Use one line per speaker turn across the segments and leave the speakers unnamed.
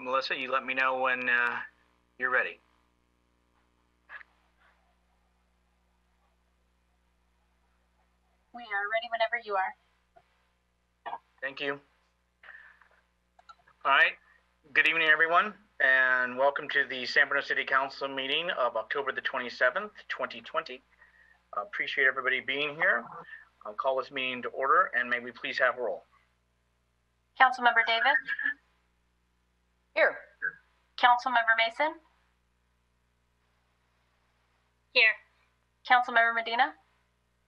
Melissa, you let me know when you're ready.
We are ready whenever you are.
Thank you. All right. Good evening, everyone, and welcome to the San Bruno City Council meeting of October the 27th, 2020. Appreciate everybody being here. I'll call this meeting to order, and may we please have roll.
Councilmember Davis?
Here.
Councilmember Mason?
Here.
Councilmember Medina?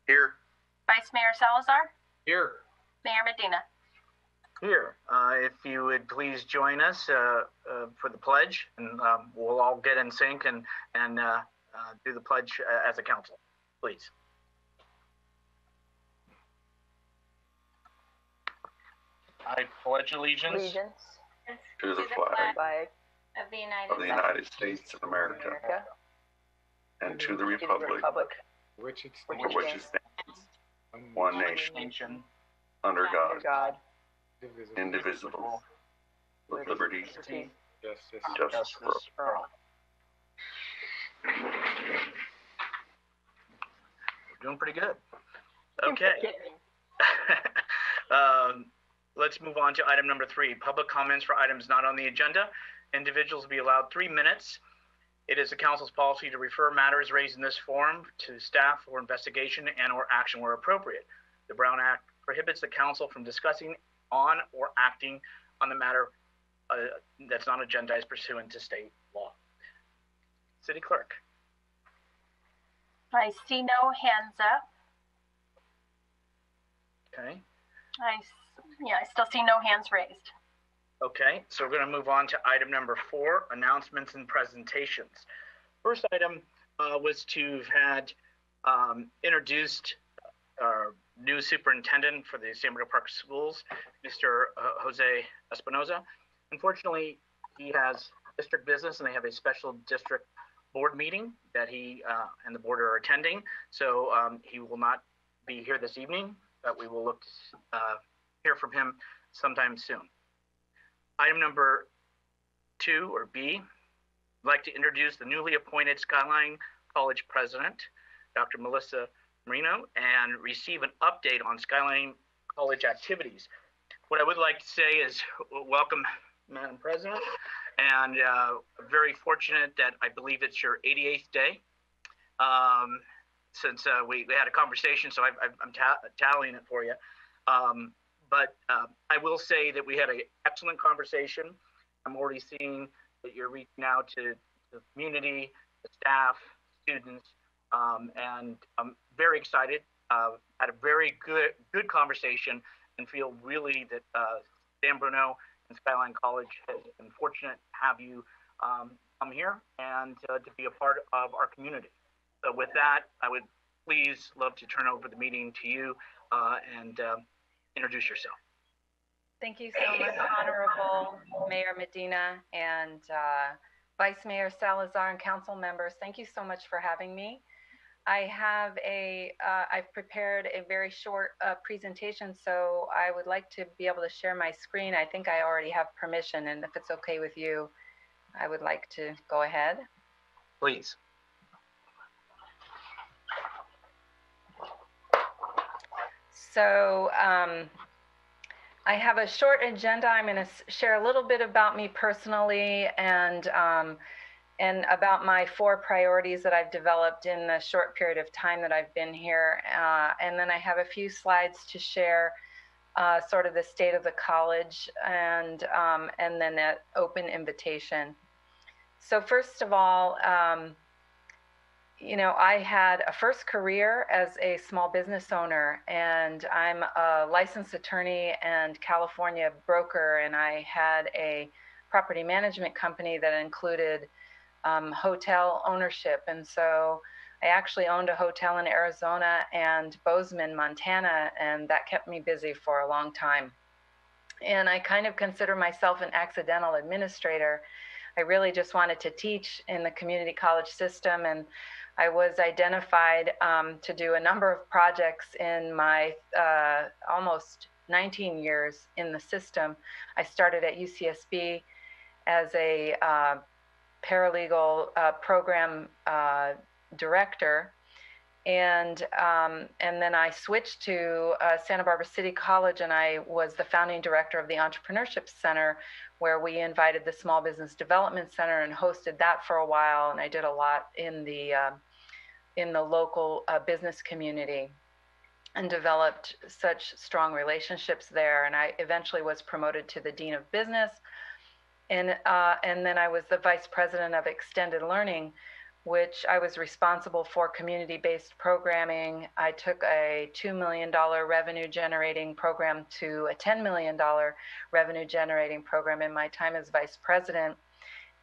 Here.
Vice Mayor Salazar?
Here.
Mayor Medina?
Here. If you would please join us for the pledge, and we'll all get in sync and do the pledge as a council, please. I pledge allegiance
to the flag
Of the
United States of America and to the republic
which it
stands one nation under God, indivisible, with liberty and justice for all.
We're doing pretty good. Okay. Let's move on to item number 3, public comments for items not on the agenda. Individuals will be allowed 3 minutes. It is the council's policy to refer matters raised in this forum to staff for investigation and or action where appropriate. The Brown Act prohibits the council from discussing on or acting on the matter that's not agendized pursuant to state law. City Clerk.
I see no hands up.
Okay.
I still see no hands raised.
Okay, so we're going to move on to item number 4, announcements and presentations. First item was to have had introduced our new superintendent for the San Bruno Park Schools, Mr. Jose Espinoza. Unfortunately, he has district business and they have a special district board meeting that he and the board are attending. So he will not be here this evening, but we will look to hear from him sometime soon. Item number 2, or B, I'd like to introduce the newly appointed Skyline College president, Dr. Melissa Bruno, and receive an update on Skyline College activities. What I would like to say is welcome, Madam President, and very fortunate that I believe it's your 88th day since we had a conversation, so I'm tallying it for you. But I will say that we had an excellent conversation. I'm already seeing that you're reaching out to the community, the staff, students, and I'm very excited. Had a very good conversation and feel really that San Bruno and Skyline College has been fortunate to have you come here and to be a part of our community. So with that, I would please love to turn over the meeting to you and introduce yourself.
Thank you so much, Honorable Mayor Medina and Vice Mayor Salazar and council members. Thank you so much for having me. I've prepared a very short presentation, so I would like to be able to share my screen. I think I already have permission, and if it's okay with you, I would like to go ahead.
Please.
So I have a short agenda. I'm going to share a little bit about me personally and about my 4 priorities that I've developed in the short period of time that I've been here. And then I have a few slides to share sort of the state of the college and then an open invitation. So first of all, you know, I had a first career as a small business owner, and I'm a licensed attorney and California broker, and I had a property management company that included hotel ownership. And so I actually owned a hotel in Arizona and Bozeman, Montana, and that kept me busy for a long time. And I kind of consider myself an accidental administrator. I really just wanted to teach in the community college system, and I was identified to do a number of projects in my almost 19 years in the system. I started at UCSB as a paralegal program director. And then I switched to Santa Barbara City College, and I was the founding director of the Entrepreneurship Center, where we invited the Small Business Development Center and hosted that for a while. And I did a lot in the local business community and developed such strong relationships there. And I eventually was promoted to the Dean of Business. And then I was the Vice President of Extended Learning, which I was responsible for community-based programming. I took a $2 million revenue-generating program to a $10 million revenue-generating program in my time as Vice President.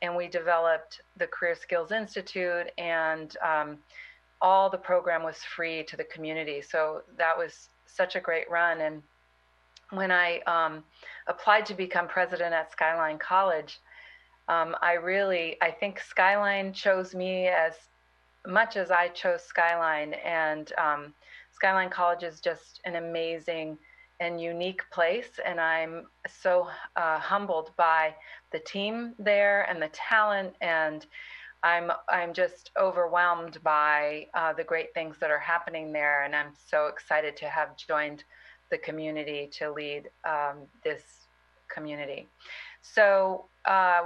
And we developed the Career Skills Institute, and all the program was free to the community. So that was such a great run. And when I applied to become president at Skyline College, I think Skyline chose me as much as I chose Skyline. And Skyline College is just an amazing and unique place. And I'm so humbled by the team there and the talent. And I'm just overwhelmed by the great things that are happening there. And I'm so excited to have joined the community to lead this community. So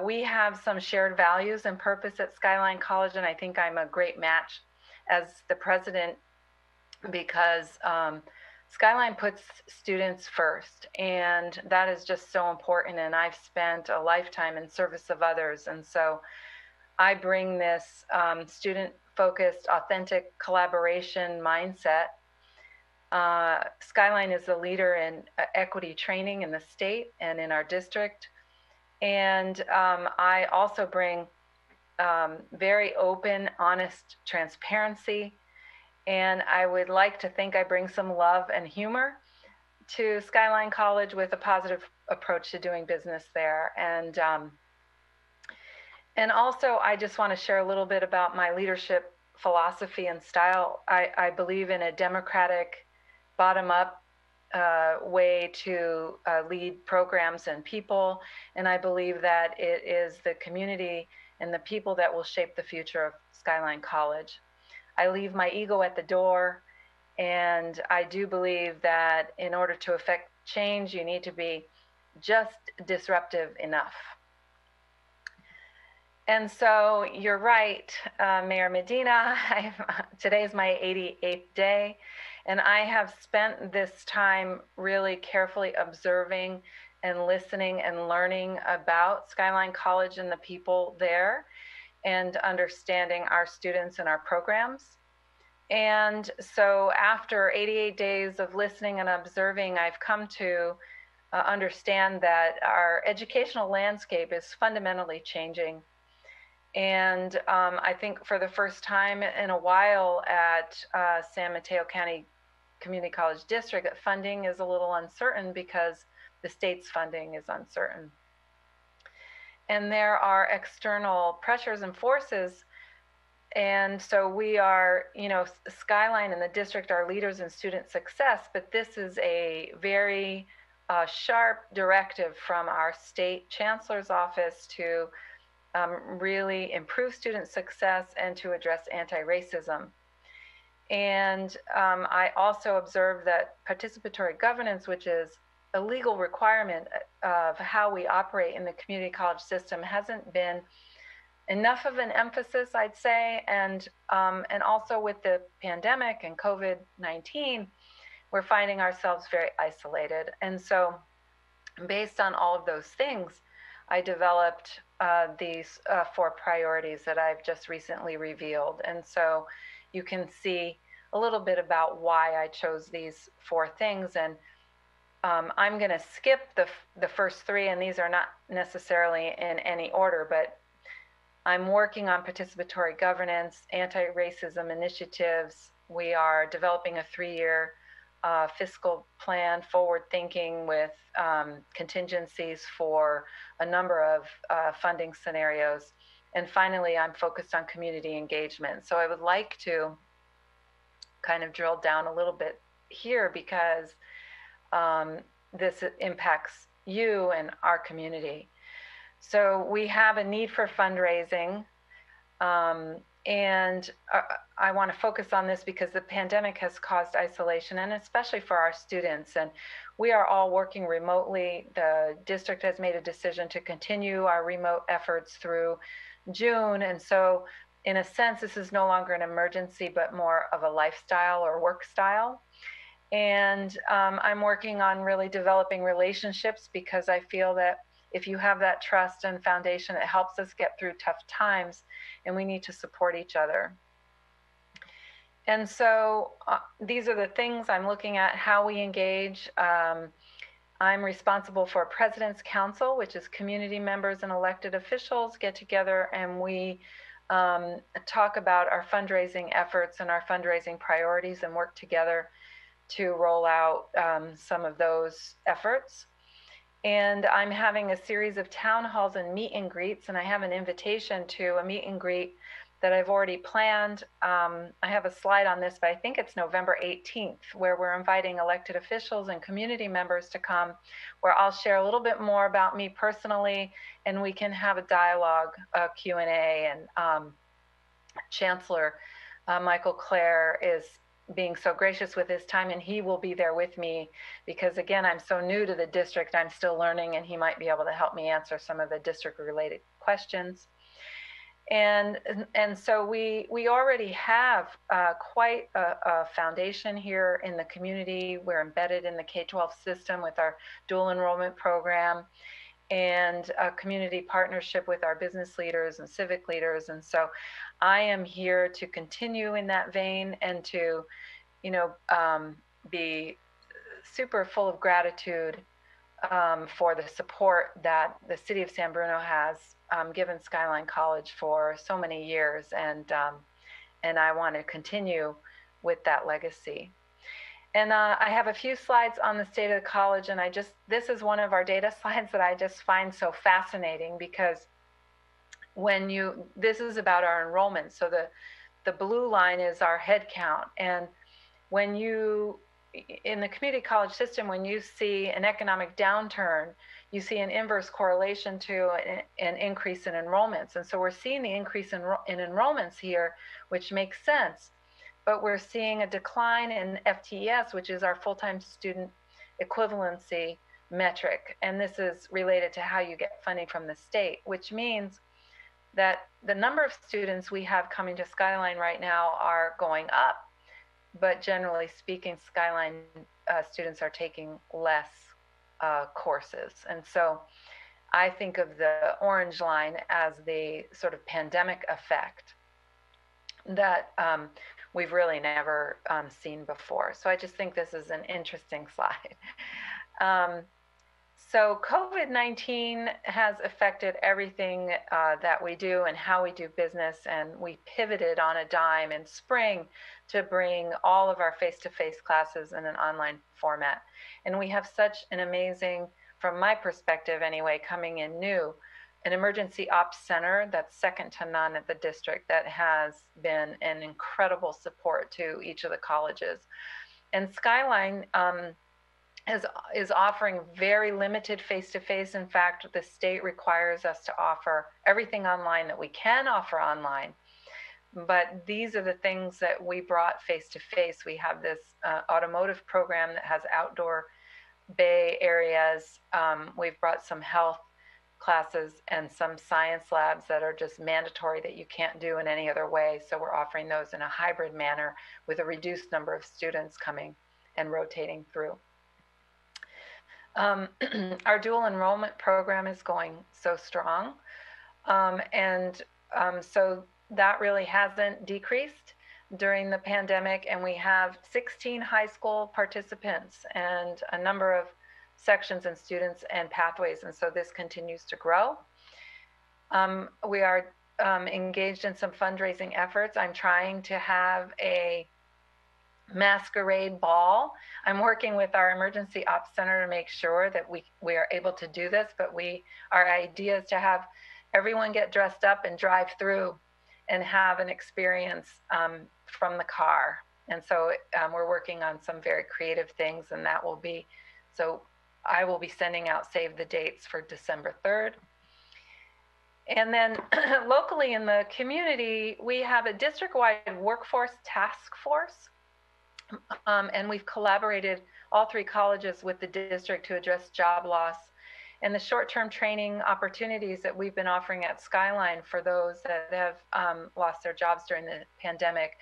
we have some shared values and purpose at Skyline College, and I think I'm a great match as the president because Skyline puts students first, and that is just so important. And I've spent a lifetime in service of others, and so I bring this student-focused, authentic collaboration mindset. Skyline is a leader in equity training in the state and in our district. And I also bring very open, honest transparency. And I would like to think I bring some love and humor to Skyline College with a positive approach to doing business there. And also, I just want to share a little bit about my leadership philosophy and style. I believe in a democratic, bottom-up way to lead programs and people. And I believe that it is the community and the people that will shape the future of Skyline College. I leave my ego at the door, and I do believe that in order to affect change, you need to be just disruptive enough. And so you're right, Mayor Medina, today's my 88th day, and I have spent this time really carefully observing and listening and learning about Skyline College and the people there, and understanding our students and our programs. And so after 88 days of listening and observing, I've come to understand that our educational landscape is fundamentally changing. And I think for the first time in a while at San Mateo County Community College District, that funding is a little uncertain because the state's funding is uncertain. And there are external pressures and forces. And so we are, Skyline and the district are leaders in student success, but this is a very sharp directive from our state chancellor's office to really improve student success and to address anti-racism. And I also observe that participatory governance, which is a legal requirement of how we operate in the community college system, hasn't been enough of an emphasis, I'd say. And also with the pandemic and COVID-19, we're finding ourselves very isolated. And so based on all of those things, I developed these 4 priorities that I've just recently revealed. And so you can see a little bit about why I chose these 4 things. And I'm going to skip the first 3, and these are not necessarily in any order, but I'm working on participatory governance, anti-racism initiatives. We are developing a 3-year fiscal plan, forward thinking with contingencies for a number of funding scenarios. And finally, I'm focused on community engagement. So I would like to kind of drill down a little bit here because this impacts you and our community. So we have a need for fundraising. And I want to focus on this because the pandemic has caused isolation, and especially for our students. And we are all working remotely. The district has made a decision to continue our remote efforts through June. And so, in a sense, this is no longer an emergency, but more of a lifestyle or work style. And I'm working on really developing relationships because I feel that if you have that trust and foundation, it helps us get through tough times, and we need to support each other. And so these are the things I'm looking at, how we engage. I'm responsible for President's Council, which is community members and elected officials get together, and we talk about our fundraising efforts and our fundraising priorities and work together to roll out some of those efforts. And I'm having a series of town halls and meet and greets, and I have an invitation to a meet and greet that I've already planned. I have a slide on this, but I think it's November 18th, where we're inviting elected officials and community members to come, where I'll share a little bit more about me personally, and we can have a dialogue, a Q&A, and Chancellor Michael Clare is being so gracious with his time, and he will be there with me because, again, I'm so new to the district. I'm still learning, and he might be able to help me answer some of the district-related questions. And so we already have quite a foundation here in the community. We're embedded in the K-12 system with our dual enrollment program and a community partnership with our business leaders and civic leaders. And so I am here to continue in that vein and to, be super full of gratitude for the support that the city of San Bruno has given Skyline College for so many years. And I want to continue with that legacy. And I have a few slides on the state of the college, and this is one of our data slides that I just find so fascinating because this is about our enrollment. So the blue line is our head count. And in the community college system, when you see an economic downturn, you see an inverse correlation to an increase in enrollments. And so we're seeing the increase in enrollments here, which makes sense. But we're seeing a decline in FTES, which is our full-time student equivalency metric. And this is related to how you get funding from the state, which means that the number of students we have coming to Skyline right now are going up. But generally speaking, Skyline students are taking less courses. And so I think of the orange line as the sort of pandemic effect that we've really never seen before. So I just think this is an interesting slide. So COVID-19 has affected everything that we do and how we do business, and we pivoted on a dime in spring to bring all of our face-to-face classes in an online format. And we have such an amazing, from my perspective anyway, coming in new, an emergency ops center that's second to none at the district that has been an incredible support to each of the colleges. And Skyline is offering very limited face-to-face. In fact, the state requires us to offer everything online that we can offer online. But these are the things that we brought face-to-face. We have this automotive program that has outdoor bay areas. We've brought some health classes and some science labs that are just mandatory that you can't do in any other way. So we're offering those in a hybrid manner with a reduced number of students coming and rotating through. Our dual enrollment program is going so strong. So that really hasn't decreased during the pandemic. And we have 16 high school participants and a number of sections and students and pathways. And so this continues to grow. We are engaged in some fundraising efforts. I'm trying to have a masquerade ball. I'm working with our emergency ops center to make sure that we are able to do this, but our idea is to have everyone get dressed up and drive through and have an experience from the car. And so we're working on some very creative things, and so I will be sending out save the dates for December 3rd. And then locally in the community, we have a district-wide workforce task force. And we've collaborated, all 3 colleges, with the district to address job loss and the short-term training opportunities that we've been offering at Skyline for those that have lost their jobs during the pandemic.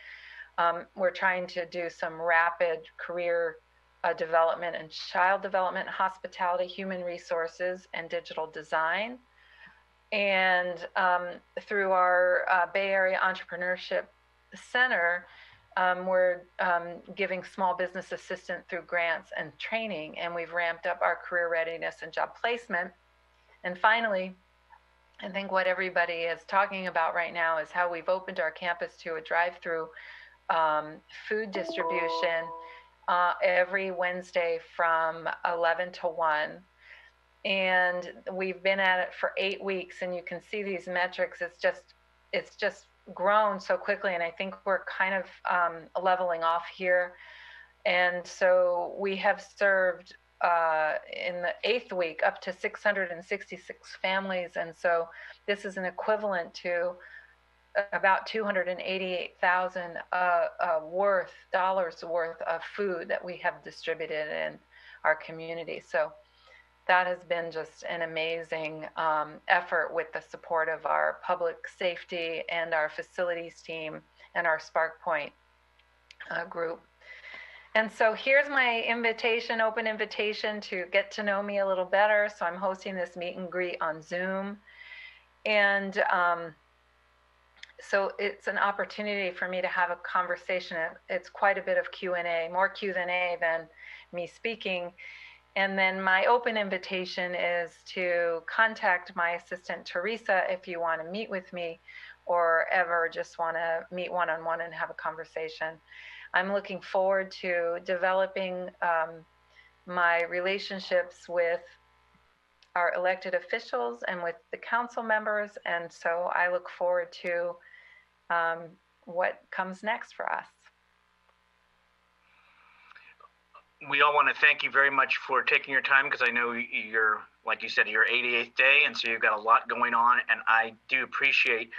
We're trying to do some rapid career development and child development, hospitality, human resources, and digital design. And through our Bay Area Entrepreneurship Center, we're giving small business assistance through grants and training, and we've ramped up our career readiness and job placement. And finally, I think what everybody is talking about right now is how we've opened our campus to a drive-through food distribution every Wednesday from 11 to 1. And we've been at it for 8 weeks, and you can see these metrics. It's just grown so quickly, and I think we're kind of leveling off here. And so we have served in the 8th week up to 666 families, and so this is an equivalent to about $288,000 dollars worth of food that we have distributed in our community. So that has been just an amazing effort with the support of our public safety and our facilities team and our Spark Point group. And so here's my invitation, open invitation to get to know me a little better. So I'm hosting this meet and greet on Zoom. And so it's an opportunity for me to have a conversation. It's quite a bit of Q&A, more Q&A than me speaking. And then my open invitation is to contact my assistant, Teresa, if you want to meet with me or ever just want to meet one-on-one and have a conversation. I'm looking forward to developing my relationships with our elected officials and with the council members. And so I look forward to what comes next for us.
We all want to thank you very much for taking your time, because I know you're, like you said, your 88th day, and so you've got a lot going on, and I do appreciate,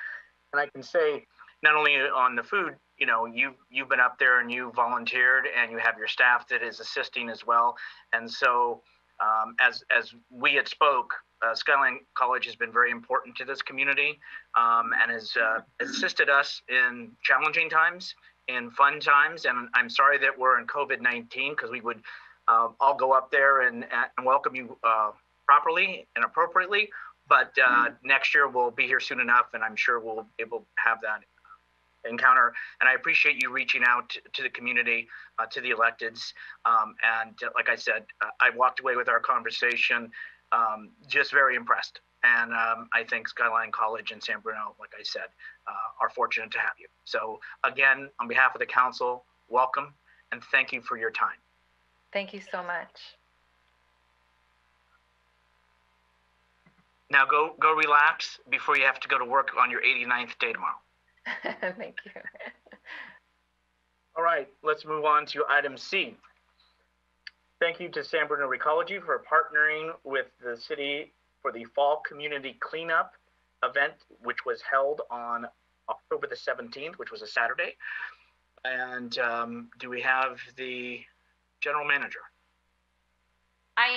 and I can say, not only on the food, you know, you've been up there and you volunteered, and you have your staff that is assisting as well. And so as we had spoke, Skyline College has been very important to this community and has assisted us in challenging times, in fun times. And I'm sorry that we're in COVID-19, because we would all go up there and welcome you properly and appropriately. But next year we'll be here soon enough, and I'm sure we'll be able to have that encounter. And I appreciate you reaching out to the community, to the electeds. And like I said, I walked away with our conversation just very impressed. And I think Skyline College and San Bruno, like I said, are fortunate to have you. So again, on behalf of the council, welcome and thank you for your time.
Thank you so much.
Now go relax before you have to go to work on your 89th day tomorrow.
Thank you.
All right, let's move on to item C. Thank you to San Bruno Ecology for partnering with the city for the Fall Community Cleanup event, which was held on October the 17th, which was a Saturday. And do we have the general manager?
I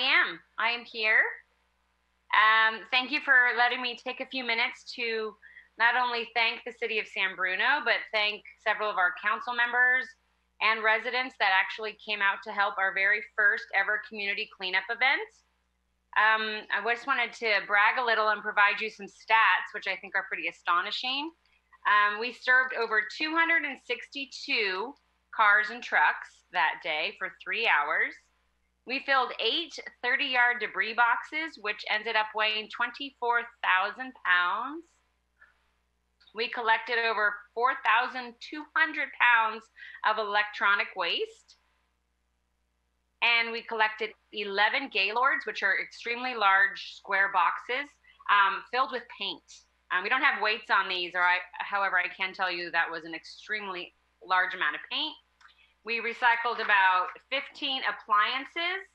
am here. Thank you for letting me take a few minutes to not only thank the city of San Bruno, but thank several of our council members and residents that actually came out to help our very first ever community cleanup event. I just wanted to brag a little and provide you some stats, which I think are pretty astonishing. We served over 262 cars and trucks that day for 3 hours. We filled 8 30-yard debris boxes, which ended up weighing 24,000 pounds. We collected over 4,200 pounds of electronic waste. And we collected 11 Gaylords, which are extremely large square boxes filled with paint. We don't have weights on these, however, I can tell you that was an extremely large amount of paint. We recycled about 15 appliances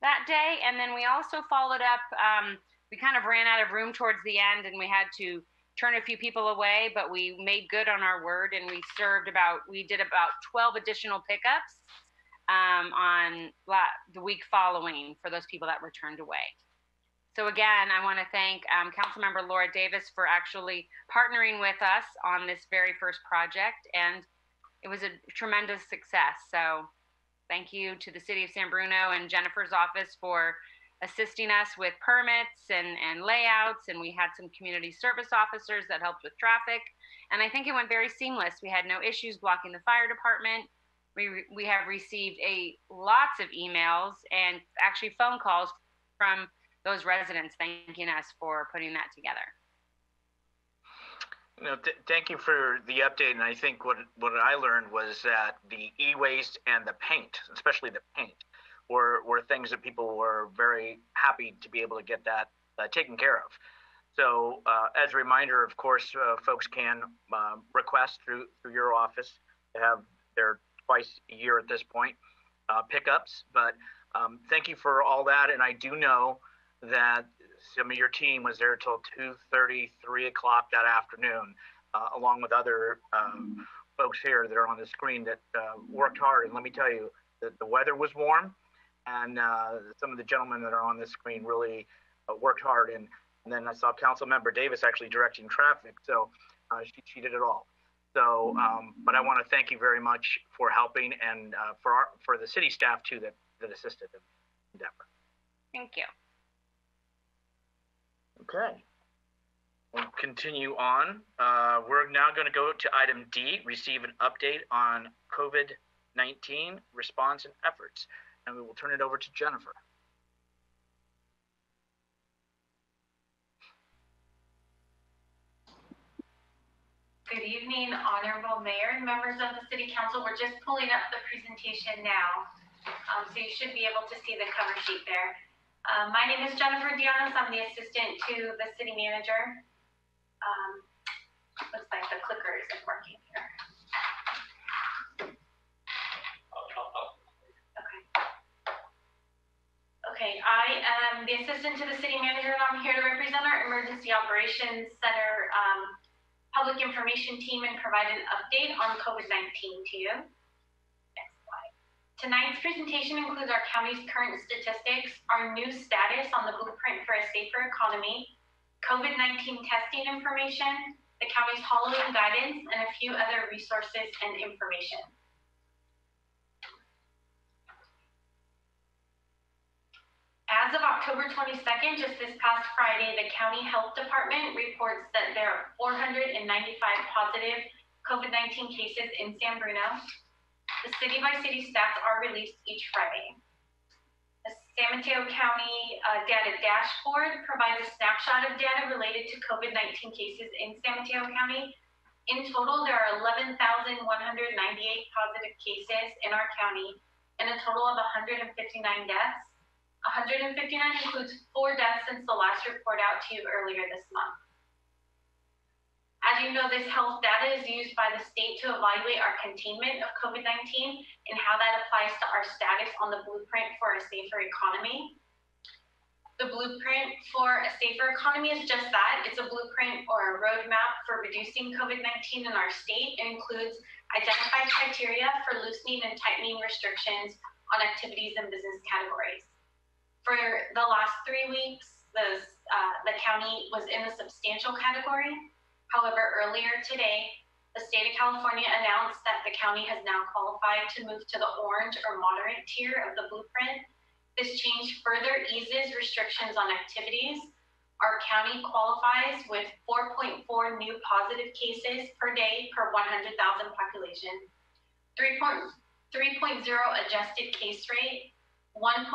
that day, and then we also followed up we kind of ran out of room towards the end, and we had to turn a few people away, but we made good on our word, and we did about 12 additional pickups on the week following for those people that were turned away. So again, I want to thank Councilmember Laura Davis for actually partnering with us on this very first project, and it was a tremendous success. So thank you to the City of San Bruno and Jennifer's office for assisting us with permits and layouts, and we had some community service officers that helped with traffic, and I think it went very seamless. We had no issues blocking the fire department. We have received lots of emails and actually phone calls from those residents thanking us for putting that together.
Thank you for the update, and I think what I learned was that the e-waste and the paint, especially the paint, were things that people were very happy to be able to get that taken care of. So as a reminder, of course, folks can request through your office to have their twice a year at this point pickups. But thank you for all that, and I do know that some of your team was there till 2:30, 3 o'clock that afternoon, along with other folks here that are on the screen that worked hard. And let me tell you that the weather was warm, and some of the gentlemen that are on this screen really worked hard. And then I saw Councilmember Davis actually directing traffic, so she did it all. So, but I want to thank you very much for helping, and for the city staff too that assisted in the endeavor.
Thank you.
Okay, we'll continue on. We're now going to go to item D, receive an update on COVID-19 response and efforts. And we will turn it over to Jennifer.
Good evening, Honorable Mayor and members of the City Council. We're just pulling up the presentation now, so you should be able to see the cover sheet there. My name is Jennifer Dianos. I'm the assistant to the city manager. Looks like the clicker isn't working here. Okay, I am the assistant to the city manager, and I'm here to represent our Emergency Operations Center public information team and provide an update on COVID-19 to you. Next slide. Tonight's presentation includes our county's current statistics, our new status on the blueprint for a safer economy, COVID-19 testing information, the county's Halloween guidance, and a few other resources and information. As of October 22nd, just this past Friday, the County Health Department reports that there are 495 positive COVID-19 cases in San Bruno. The city-by-city stats are released each Friday. The San Mateo County data dashboard provides a snapshot of data related to COVID-19 cases in San Mateo County. In total, there are 11,198 positive cases in our county and a total of 159 deaths. 159 includes 4 deaths since the last report out to you earlier this month. As you know, this health data is used by the state to evaluate our containment of COVID-19 and how that applies to our status on the blueprint for a safer economy. The blueprint for a safer economy is just that. It's a blueprint or a roadmap for reducing COVID-19 in our state. It includes identified criteria for loosening and tightening restrictions on activities and business categories. For the last 3 weeks, the county was in the substantial category. However, earlier today, the state of California announced that the county has now qualified to move to the orange or moderate tier of the blueprint. This change further eases restrictions on activities. Our county qualifies with 4.4 new positive cases per day per 100,000 population, 3.0 adjusted case rate, 1.6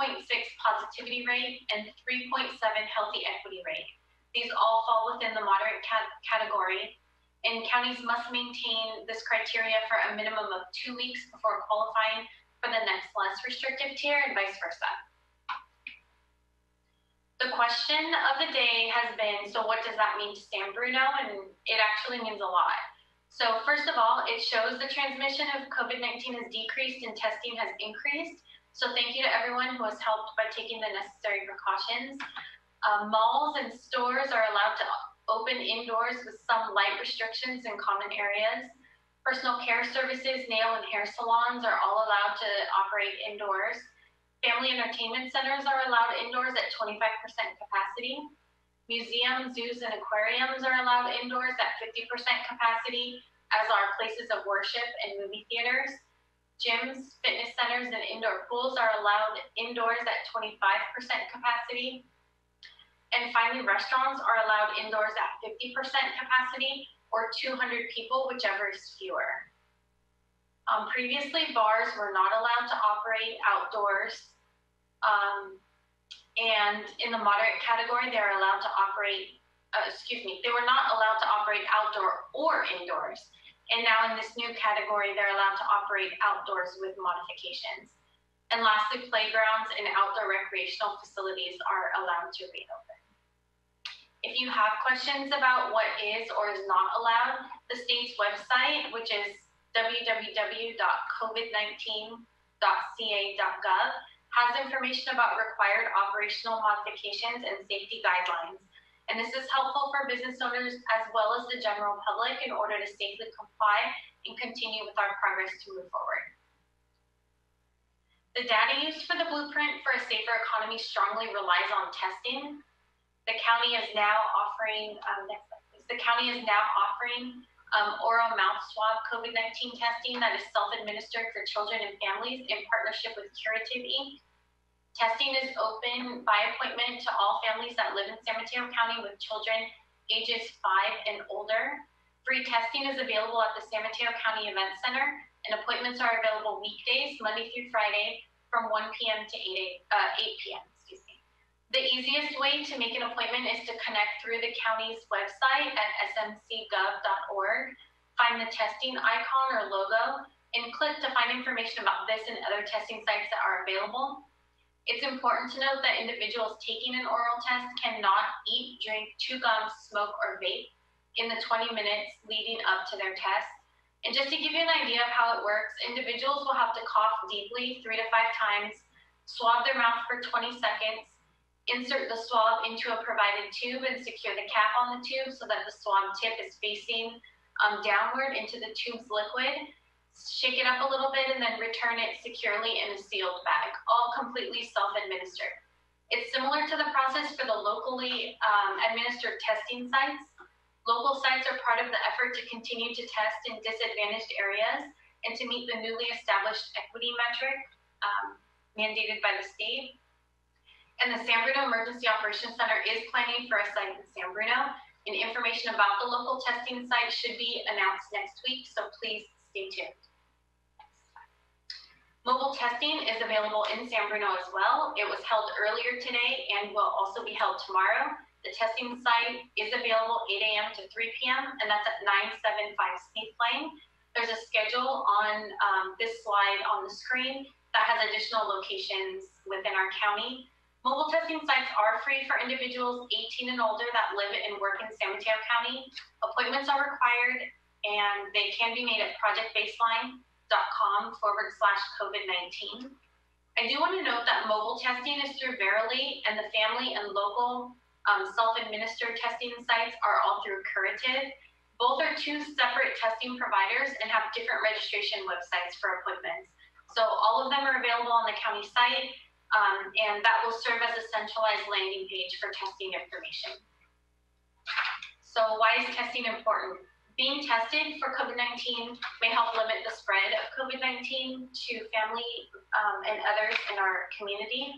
positivity rate, and 3.7 healthy equity rate. These all fall within the moderate category, and counties must maintain this criteria for a minimum of 2 weeks before qualifying for the next less restrictive tier and vice versa. The question of the day has been, so what does that mean to San Bruno? And it actually means a lot. So first of all, it shows the transmission of COVID-19 has decreased and testing has increased. So thank you to everyone who has helped by taking the necessary precautions. Malls and stores are allowed to open indoors with some light restrictions in common areas. Personal care services, nail and hair salons are all allowed to operate indoors. Family entertainment centers are allowed indoors at 25% capacity. Museums, zoos, and aquariums are allowed indoors at 50% capacity, as are places of worship and movie theaters. Gyms, fitness centers, and indoor pools are allowed indoors at 25% capacity. And finally, restaurants are allowed indoors at 50% capacity, or 200 people, whichever is fewer. Previously, bars were not allowed to operate outdoors. And in the moderate category, they were allowed to operate, they were not allowed to operate outdoor or indoors. And now in this new category, they're allowed to operate outdoors with modifications. And lastly, playgrounds and outdoor recreational facilities are allowed to reopen. If you have questions about what is or is not allowed, the state's website, which is www.covid19.ca.gov, has information about required operational modifications and safety guidelines. And this is helpful for business owners as well as the general public in order to safely comply and continue with our progress to move forward. The data used for the blueprint for a safer economy strongly relies on testing. The county is now offering, oral mouth swab COVID-19 testing that is self-administered for children and families in partnership with Curative Inc. Testing is open by appointment to all families that live in San Mateo County with children ages 5 and older. Free testing is available at the San Mateo County Event Center, and appointments are available weekdays, Monday through Friday, from 1 p.m. to 8 p.m. The easiest way to make an appointment is to connect through the county's website at smcgov.org, find the testing icon or logo, and click to find information about this and other testing sites that are available. It's important to note that individuals taking an oral test cannot eat, drink, chew gum, smoke, or vape in the 20 minutes leading up to their test. And just to give you an idea of how it works, individuals will have to cough deeply 3 to 5 times, swab their mouth for 20 seconds, insert the swab into a provided tube and secure the cap on the tube so that the swab tip is facing downward into the tube's liquid. Shake it up a little bit and then return it securely in a sealed bag, all completely self-administered. It's similar to the process for the locally administered testing sites. Local sites are part of the effort to continue to test in disadvantaged areas and to meet the newly established equity metric mandated by the state. And the San Bruno Emergency Operations Center is planning for a site in San Bruno, and information about the local testing site should be announced next week, so please stay tuned. Mobile testing is available in San Bruno as well. It was held earlier today and will also be held tomorrow. The testing site is available 8 a.m. to 3 p.m., and that's at 975 Smith Lane. There's a schedule on this slide on the screen that has additional locations within our county. Mobile testing sites are free for individuals 18 and older that live and work in San Mateo County. Appointments are required, and they can be made at projectbaseline.com/COVID-19. I do want to note that mobile testing is through Verily, and the family and local self-administered testing sites are all through Curative. Both are 2 separate testing providers and have different registration websites for appointments. So all of them are available on the county site. And that will serve as a centralized landing page for testing information. So why is testing important? Being tested for COVID-19 may help limit the spread of COVID-19 to family and others in our community.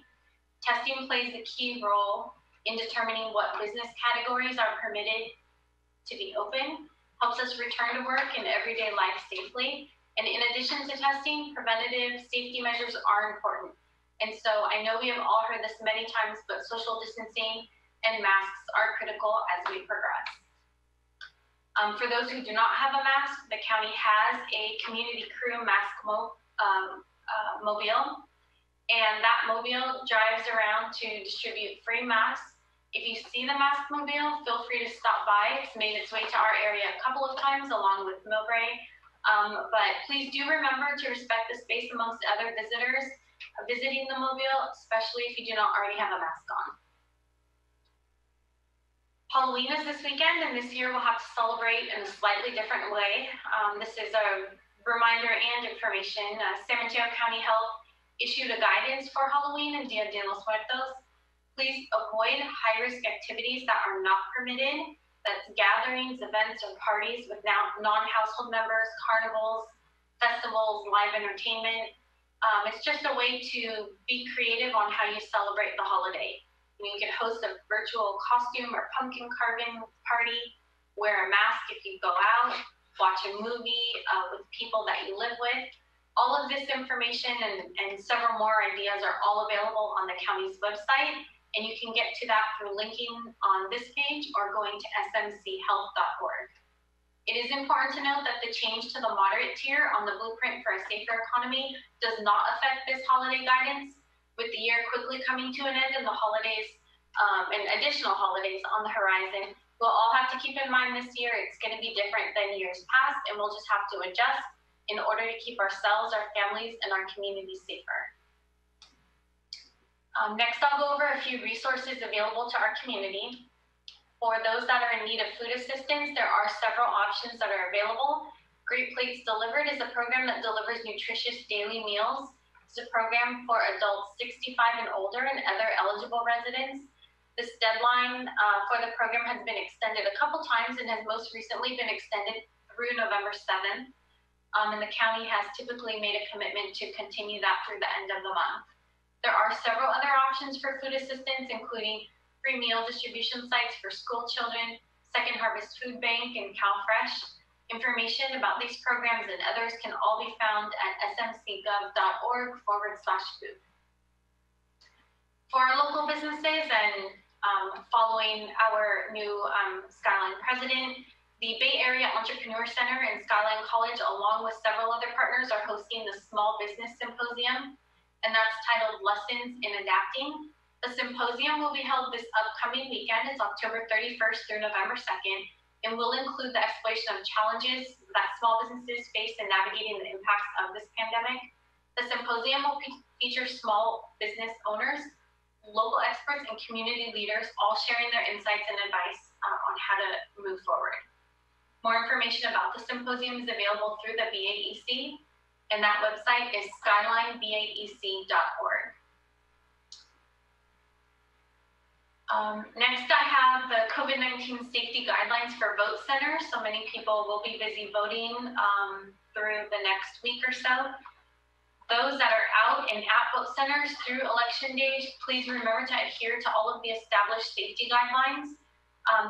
Testing plays a key role in determining what business categories are permitted to be open, helps us return to work and everyday life safely. And in addition to testing, preventative safety measures are important. And so I know we have all heard this many times, but social distancing and masks are critical as we progress. For those who do not have a mask, the county has a community crew mask mobile, and that mobile drives around to distribute free masks. If you see the mask mobile, feel free to stop by. It's made its way to our area a couple of times along with Millbrae. But please do remember to respect the space amongst other visitors visiting the mobile, especially if you do not already have a mask on. Halloween is this weekend, and this year we'll have to celebrate in a slightly different way. This is a reminder and information. San Mateo County Health issued a guidance for Halloween and Dia de los Muertos. Please avoid high-risk activities that are not permitted. That's gatherings, events, or parties with non-household members, carnivals, festivals, live entertainment. It's just a way to be creative on how you celebrate the holiday. You can host a virtual costume or pumpkin carving party, wear a mask if you go out, watch a movie with people that you live with. All of this information and several more ideas are all available on the county's website, and you can get to that through linking on this page or going to smchealth.org. It is important to note that the change to the moderate tier on the Blueprint for a Safer Economy does not affect this holiday guidance. With the year quickly coming to an end and the holidays and additional holidays on the horizon, we'll all have to keep in mind this year it's going to be different than years past, and we'll just have to adjust in order to keep ourselves, our families, and our communities safer. Next, I'll go over a few resources available to our community. For those that are in need of food assistance, there are several options that are available. Great Plates Delivered is a program that delivers nutritious daily meals. It's a program for adults 65 and older and other eligible residents. This deadline for the program has been extended a couple times and has most recently been extended through November 7th. And the county has typically made a commitment to continue that through the end of the month. There are several other options for food assistance, including free meal distribution sites for school children, Second Harvest Food Bank, and CalFresh. Information about these programs and others can all be found at smcgov.org/food. For our local businesses and following our new Skyline president, the Bay Area Entrepreneur Center and Skyline College, along with several other partners, are hosting the Small Business Symposium, and that's titled Lessons in Adapting. The symposium will be held this upcoming weekend. It's October 31st through November 2nd, and will include the exploration of challenges that small businesses face in navigating the impacts of this pandemic. The symposium will feature small business owners, local experts, and community leaders, all sharing their insights and advice on how to move forward. More information about the symposium is available through the BAEC, and that website is skylinebaec.org. Next, I have the COVID-19 safety guidelines for vote centers. So many people will be busy voting through the next week or so. Those that are out and at vote centers through election days, please remember to adhere to all of the established safety guidelines.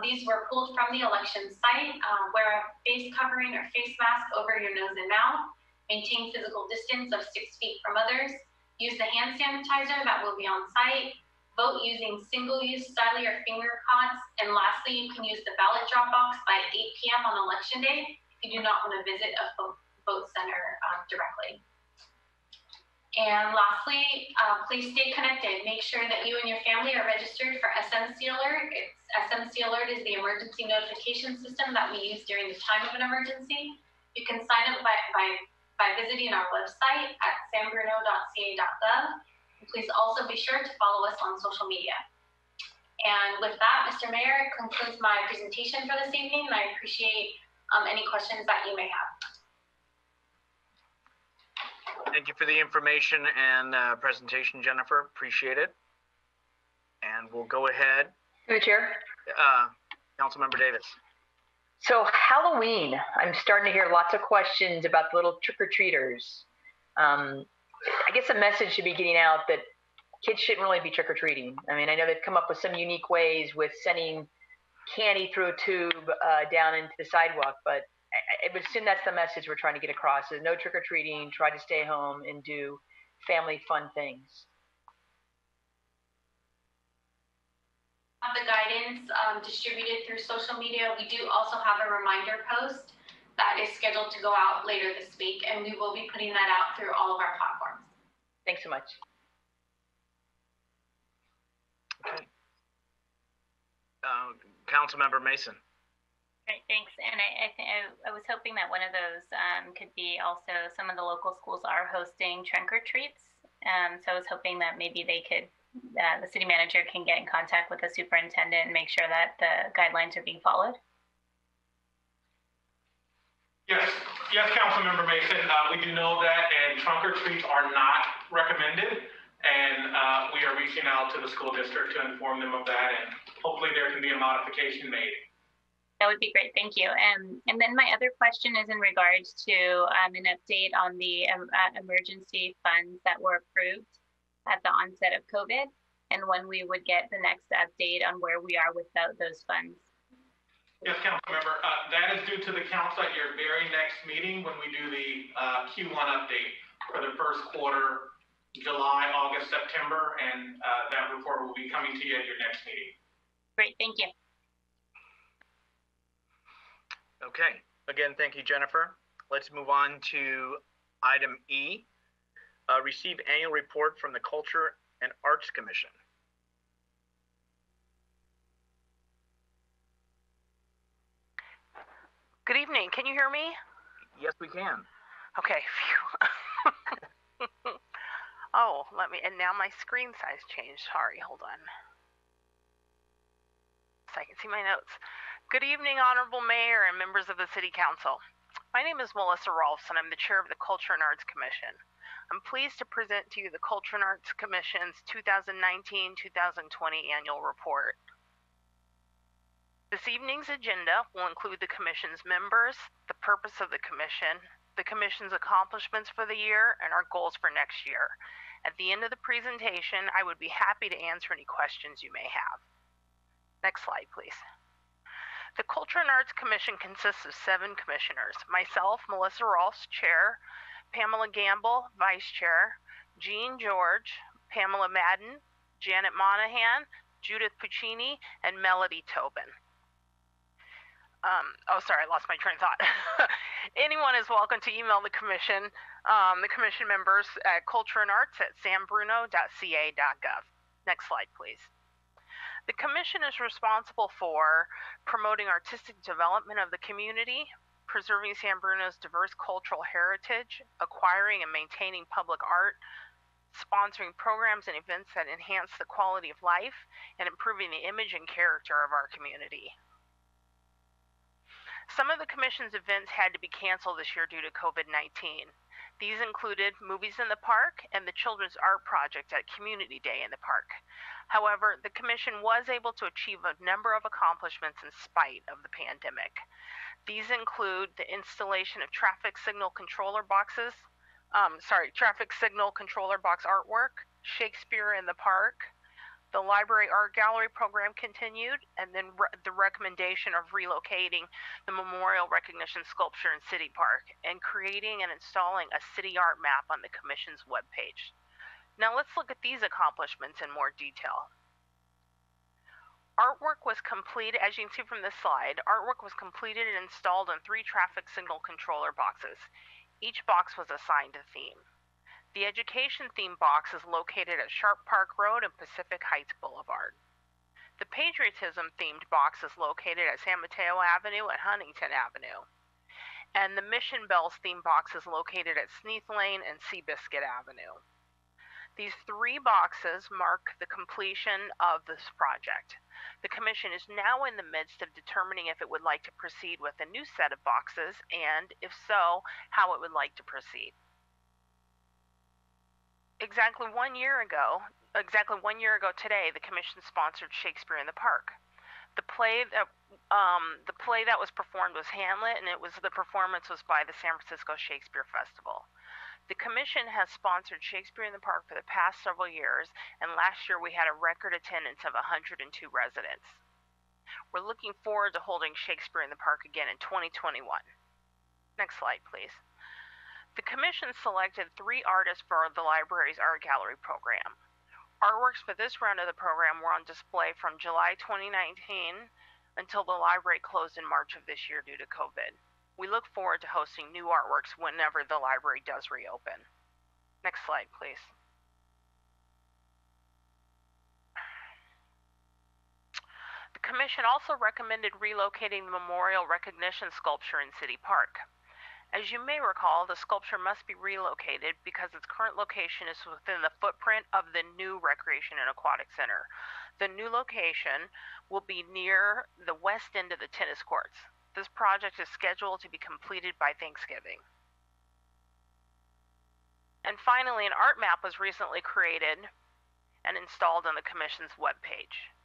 These were pulled from the election site. Wear a face covering or face mask over your nose and mouth. Maintain physical distance of 6 feet from others. Use the hand sanitizer that will be on site. Vote using single-use styli or finger pods. And lastly, you can use the ballot drop box by 8 p.m. on election day if you do not want to visit a vote center directly. And lastly, please stay connected. Make sure that you and your family are registered for SMC Alert. SMC Alert is the emergency notification system that we use during the time of an emergency. You can sign up by visiting our website at sanbruno.ca.gov. Please also be sure to follow us on social media. And with that, Mr. Mayor, it concludes my presentation for this evening, and I appreciate any questions that you may have.
Thank you for the information and presentation, Jennifer. Appreciate it. And we'll go ahead.
Through the chair.
Councilmember Davis.
So Halloween, I'm starting to hear lots of questions about the little trick-or-treaters. I guess a message should be getting out that kids shouldn't really be trick-or-treating. I mean, I know they've come up with some unique ways with sending candy through a tube down into the sidewalk, but I would assume that's the message we're trying to get across, is no trick-or-treating, try to stay home and do family fun things.
The guidance distributed through social media. We do also have a reminder post that is scheduled to go out later this week, and we will be putting that out through all of our platforms.
Thanks so much.
Okay. Councilmember Mason.
Great, thanks. And I was hoping that one of those could be also, some of the local schools are hosting trunk or treats. So I was hoping that maybe they could the city manager can get in contact with the superintendent and make sure that the guidelines are being followed?
Yes, yes, Councilmember Mason. We do know that, and trunk or treats are not recommended, and we are reaching out to the school district to inform them of that, and hopefully there can be a modification made.
That would be great, thank you. And then my other question is in regards to an update on the emergency funds that were approved at the onset of COVID, and when we would get the next update on where we are without those funds.
Yes, Councilmember, that is due to the council at your very next meeting when we do the Q1 update for the first quarter, July, August, September, and that report will be coming to you at your next meeting.
Great, thank you.
Okay, again, thank you, Jennifer. Let's move on to item E, receive annual report from the Culture and Arts Commission.
Good evening. Can you hear me?
Yes, we can.
Okay. Oh, and now my screen size changed. Sorry, hold on. So I can see my notes. Good evening, Honorable Mayor and members of the City Council. My name is Melissa Rolfs, and I'm the Chair of the Culture and Arts Commission. I'm pleased to present to you the Culture and Arts Commission's 2019-2020 annual report. This evening's agenda will include the Commission's members, the purpose of the Commission's accomplishments for the year, and our goals for next year. At the end of the presentation, I would be happy to answer any questions you may have. Next slide, please. The Culture and Arts Commission consists of 7 commissioners. Myself, Melissa Rolfs, Chair, Pamela Gamble, Vice Chair, Jean George, Pamela Madden, Janet Monahan, Judith Puccini, and Melody Tobin. Oh, sorry, I lost my train of thought. Anyone is welcome to email the commission members at cultureandarts@sanbruno.ca.gov. Next slide, please. The commission is responsible for promoting artistic development of the community, preserving San Bruno's diverse cultural heritage, acquiring and maintaining public art, sponsoring programs and events that enhance the quality of life, and improving the image and character of our community. Some of the Commission's events had to be canceled this year due to COVID-19. These included Movies in the Park and the Children's Art Project at Community Day in the Park. However, the Commission was able to achieve a number of accomplishments in spite of the pandemic. These include the installation of traffic signal controller box artwork, Shakespeare in the Park. The Library Art Gallery program continued, and then the recommendation of relocating the Memorial Recognition Sculpture in City Park and creating and installing a city art map on the Commission's webpage. Now let's look at these accomplishments in more detail. Artwork was completed, as you can see from this slide, artwork was completed and installed on 3 traffic signal controller boxes. Each box was assigned a theme. The education theme box is located at Sharp Park Road and Pacific Heights Boulevard. The patriotism themed box is located at San Mateo Avenue and Huntington Avenue. And the Mission Bells theme box is located at Sneath Lane and Seabiscuit Avenue. These 3 boxes mark the completion of this project. The Commission is now in the midst of determining if it would like to proceed with a new set of boxes, and if so, how it would like to proceed. Exactly one year ago today, the Commission sponsored Shakespeare in the Park. The play that was performed was Hamlet, and the performance was by the San Francisco Shakespeare Festival. The Commission has sponsored Shakespeare in the Park for the past several years, and last year we had a record attendance of 102 residents. We're looking forward to holding Shakespeare in the Park again in 2021. Next slide, please. The Commission selected 3 artists for the library's art gallery program. Artworks for this round of the program were on display from July 2019 until the library closed in March of this year due to COVID. We look forward to hosting new artworks whenever the library does reopen. Next slide, please. The Commission also recommended relocating the Memorial Recognition Sculpture in City Park. As you may recall, the sculpture must be relocated because its current location is within the footprint of the new Recreation and Aquatic Center. The new location will be near the west end of the tennis courts. This project is scheduled to be completed by Thanksgiving. And finally, an art map was recently created and installed on the Commission's webpage.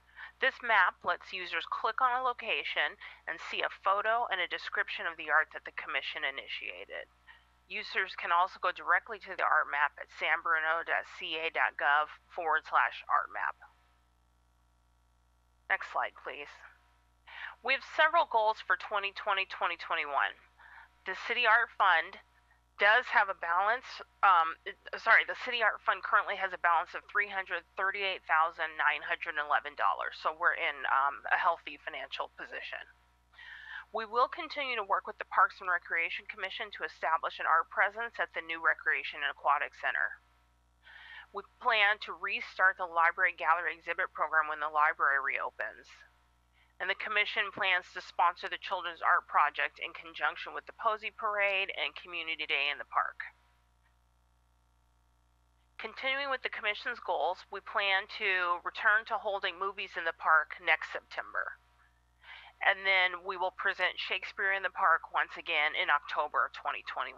This map lets users click on a location and see a photo and a description of the art that the Commission initiated. Users can also go directly to the art map at sanbruno.ca.gov/artmap. Next slide, please. We have several goals for 2020-2021. The City Art Fund does have a balance, the City Art Fund currently has a balance of $338,911, so we're in a healthy financial position. We will continue to work with the Parks and Recreation Commission to establish an art presence at the new Recreation and Aquatic Center. We plan to restart the Library Gallery Exhibit Program when the library reopens. And the Commission plans to sponsor the Children's Art Project in conjunction with the Posey Parade and Community Day in the park. Continuing with the Commission's goals, we plan to return to holding movies in the park next September. And then we will present Shakespeare in the Park once again in October of 2021.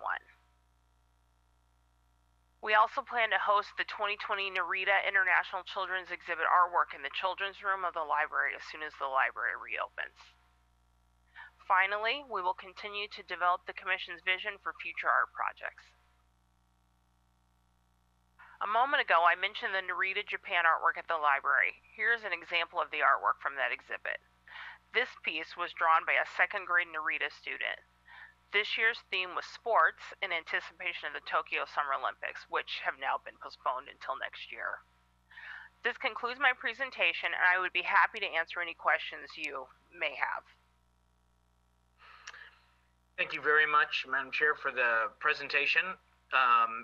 We also plan to host the 2020 Narita International Children's Exhibit artwork in the children's room of the library as soon as the library reopens. Finally, we will continue to develop the Commission's vision for future art projects. A moment ago, I mentioned the Narita Japan artwork at the library. Here's an example of the artwork from that exhibit. This piece was drawn by a second grade Narita student. This year's theme was sports in anticipation of the Tokyo Summer Olympics, which have now been postponed until next year. This concludes my presentation, and I would be happy to answer any questions you may have.
Thank you very much, Madam Chair, for the presentation.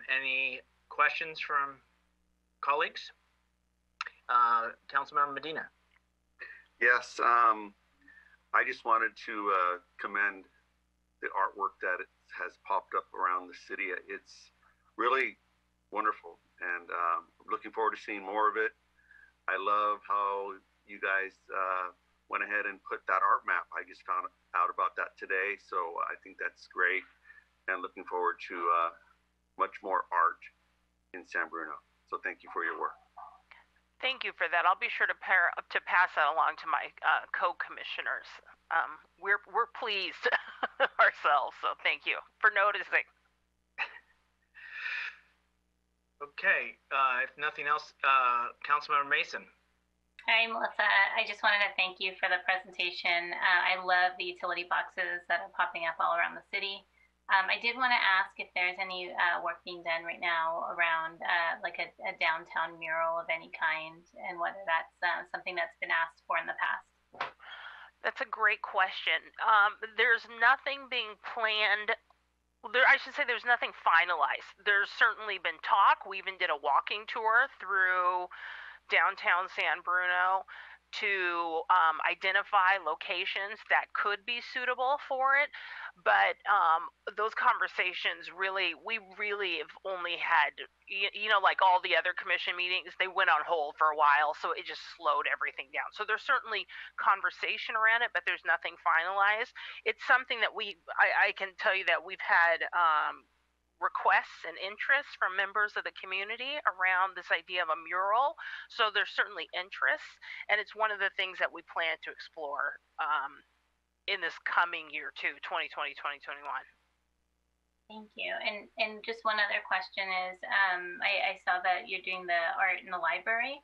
Any questions from colleagues? Councilmember Medina.
Yes, I just wanted to commend the artwork that has popped up around the city. It's really wonderful, and I'm looking forward to seeing more of it. I love how you guys went ahead and put that art map. I just found out about that today, so I think that's great, and looking forward to much more art in San Bruno. So thank you for your work.
Thank you for that. I'll be sure to pass that along to my co-commissioners. We're pleased ourselves, so thank you for noticing.
Okay, if nothing else, Councilmember Mason.
Hi, Melissa. I just wanted to thank you for the presentation. I love the utility boxes that are popping up all around the city. I did want to ask if there's any work being done right now around like a downtown mural of any kind, and whether that's something that's been asked for in the past.
That's a great question. There's nothing being planned. I should say there's nothing finalized. There's certainly been talk. We even did a walking tour through downtown San Bruno to identify locations that could be suitable for it. But those conversations we really have only had, like all the other commission meetings, they went on hold for a while, so it just slowed everything down. So there's certainly conversation around it, but there's nothing finalized. It's something that I can tell you that we've had requests and interests from members of the community around this idea of a mural. So there's certainly interest, and it's one of the things that we plan to explore in this coming year too, 2020, 2021.
Thank you. And just one other question is, I saw that you're doing the art in the library.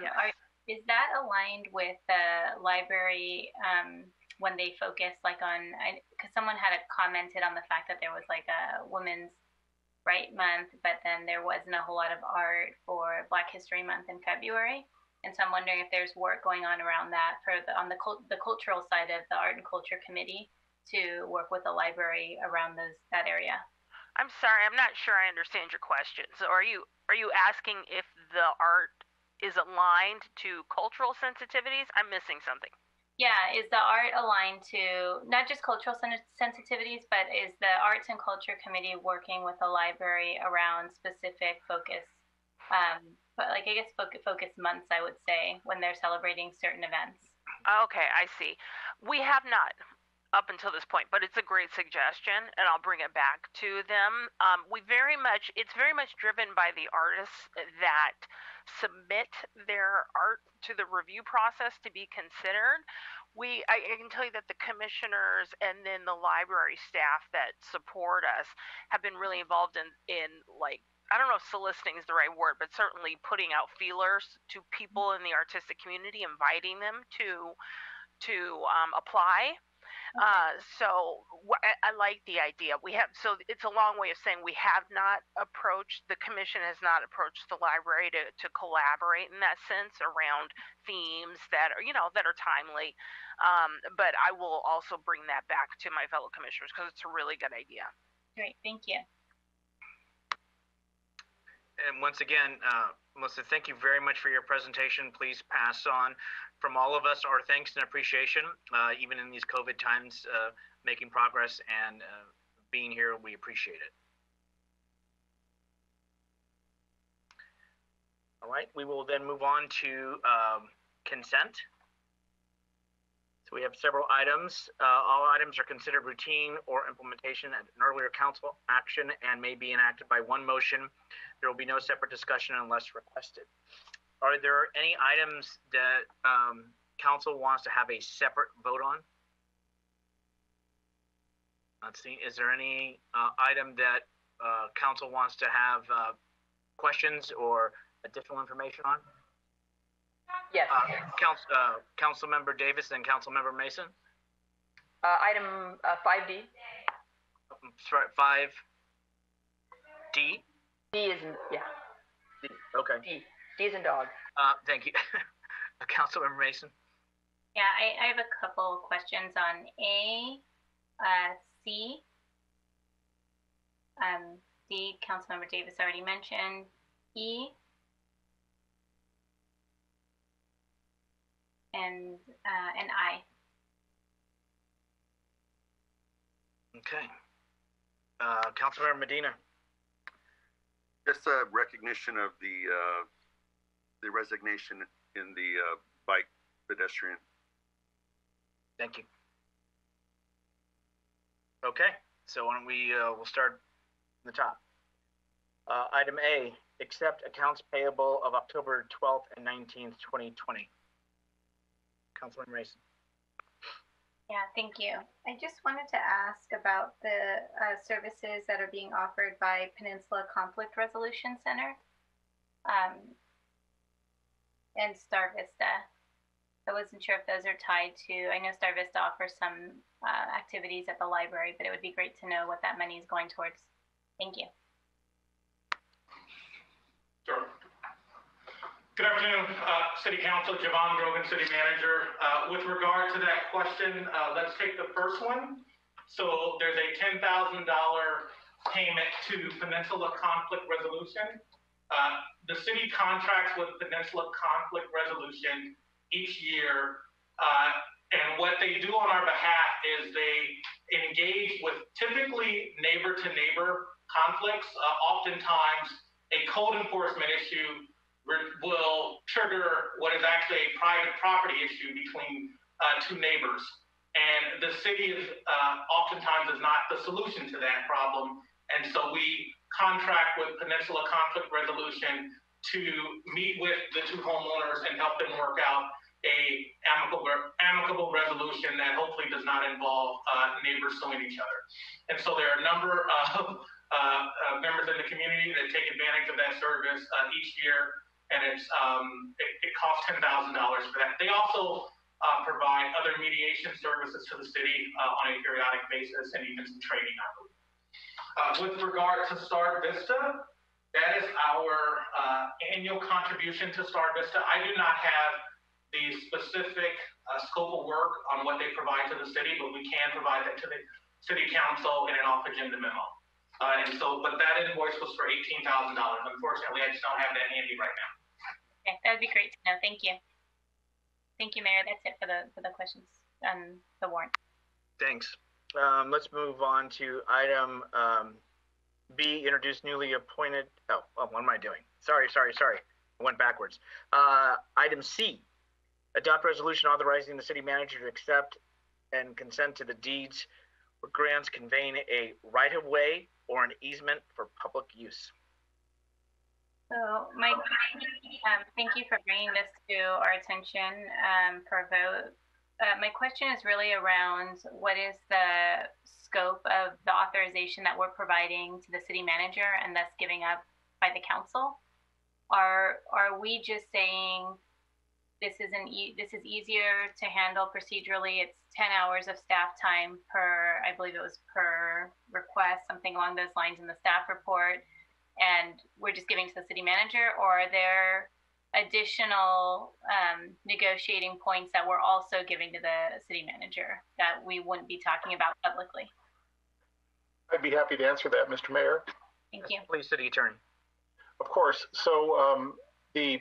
Yes.
Is that aligned with the library when they focus like on, because someone had commented on the fact that there was like a Women's Right Month, but then there wasn't a whole lot of art for Black History Month in February. And so I'm wondering if there's work going on around that on the cultural side of the Art and Culture Committee to work with the library around that area.
I'm sorry, I'm not sure I understand your question. So are you asking if the art is aligned to cultural sensitivities? I'm missing something.
Yeah, is the art aligned to not just cultural sensitivities, but is the Arts and Culture Committee working with the library around specific focus, but like I guess focus months, I would say, when they're celebrating certain events?
Okay, I see. We have not up until this point, but it's a great suggestion, and I'll bring it back to them. It's very much driven by the artists that submit their art to the review process to be considered. I can tell you that the commissioners and then the library staff that support us have been really involved in like, I don't know if soliciting is the right word, but certainly putting out feelers to people in the artistic community, inviting them to apply. I like the idea. So it's a long way of saying we have not approached, the commission has not approached the library to collaborate in that sense around themes that are timely. But I will also bring that back to my fellow commissioners because it's a really good idea.
Great, thank you.
And once again, Melissa, thank you very much for your presentation. Please pass on from all of us our thanks and appreciation, even in these COVID times, making progress and being here. We appreciate it. All right, we will then move on to consent. So we have several items. All items are considered routine or implementation at an earlier council action and may be enacted by one motion. There will be no separate discussion unless requested. Are there any items that council wants to have a separate vote on? Let's see, is there any item that council wants to have questions or additional information on?
Yes.
Councilmember Davis and Councilmember Mason?
Item 5D.
Sorry, 5D?
D is in, yeah.
D, okay.
D is in dog.
Thank you. Councilmember Mason?
Yeah, I have a couple questions on A, C. D, Councilmember Davis already mentioned. E. And I.
Okay. Councilmember Medina.
Just a recognition of the resignation in the bike pedestrian.
Thank you. Okay, so why don't we we'll start from the top. Item A, accept accounts payable of October 12th and 19th, 2020. Councilman Mason.
Yeah, thank you. I just wanted to ask about the services that are being offered by Peninsula Conflict Resolution Center and Star Vista. I wasn't sure if those are tied to, I know Star Vista offers some activities at the library, but it would be great to know what that money is going towards. Thank you.
Sure. Good afternoon, City Council, Javon Grogan, City Manager. With regard to that question, let's take the first one. So there's a $10,000 payment to Peninsula Conflict Resolution. The city contracts with Peninsula Conflict Resolution each year, and what they do on our behalf is they engage with typically neighbor-to-neighbor conflicts. Oftentimes, a code enforcement issue will trigger what is actually a private property issue between two neighbors. And the city is oftentimes is not the solution to that problem. And so we contract with Peninsula Conflict Resolution to meet with the two homeowners and help them work out a amicable resolution that hopefully does not involve neighbors suing each other. And so there are a number of members in the community that take advantage of that service each year. And it costs $10,000 for that. They also provide other mediation services to the city on a periodic basis and even some training, I believe. With regard to Star Vista, that is our annual contribution to Star Vista. I do not have the specific scope of work on what they provide to the city, but we can provide that to the city council in an off-agenda memo. But that invoice was for $18,000. Unfortunately, I just don't have that handy right now.
Okay, that would be great to know. Thank you.
Thank you, Mayor. That's it for the questions on the warrant.
Thanks. Let's move on to item B, introduce newly appointed, what am I doing? Sorry. I went backwards. Item C, adopt resolution authorizing the city manager to accept and consent to the deeds or grants conveying a right-of-way or an easement for public use.
So, Mike, thank you for bringing this to our attention for a vote. My question is really around what is the scope of the authorization that we're providing to the city manager and thus giving up by the council? Are we just saying this is easier to handle procedurally? It's 10 hours of staff time per, I believe it was per request, something along those lines in the staff report, and we're just giving to the city manager? Or are there additional negotiating points that we're also giving to the city manager that we wouldn't be talking about publicly?
I'd be happy to answer that, Mr. Mayor.
Thank you.
Please, City Attorney.
Of course. So the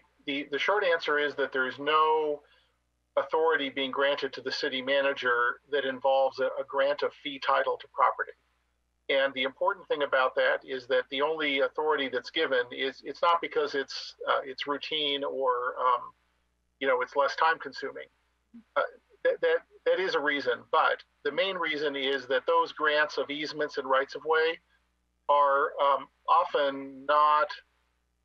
short answer is that there's no authority being granted to the city manager that involves a grant of fee title to property. And the important thing about that is that the only authority that's given is, it's not because it's routine or it's less time consuming. That is a reason, but the main reason is that those grants of easements and rights of way are often not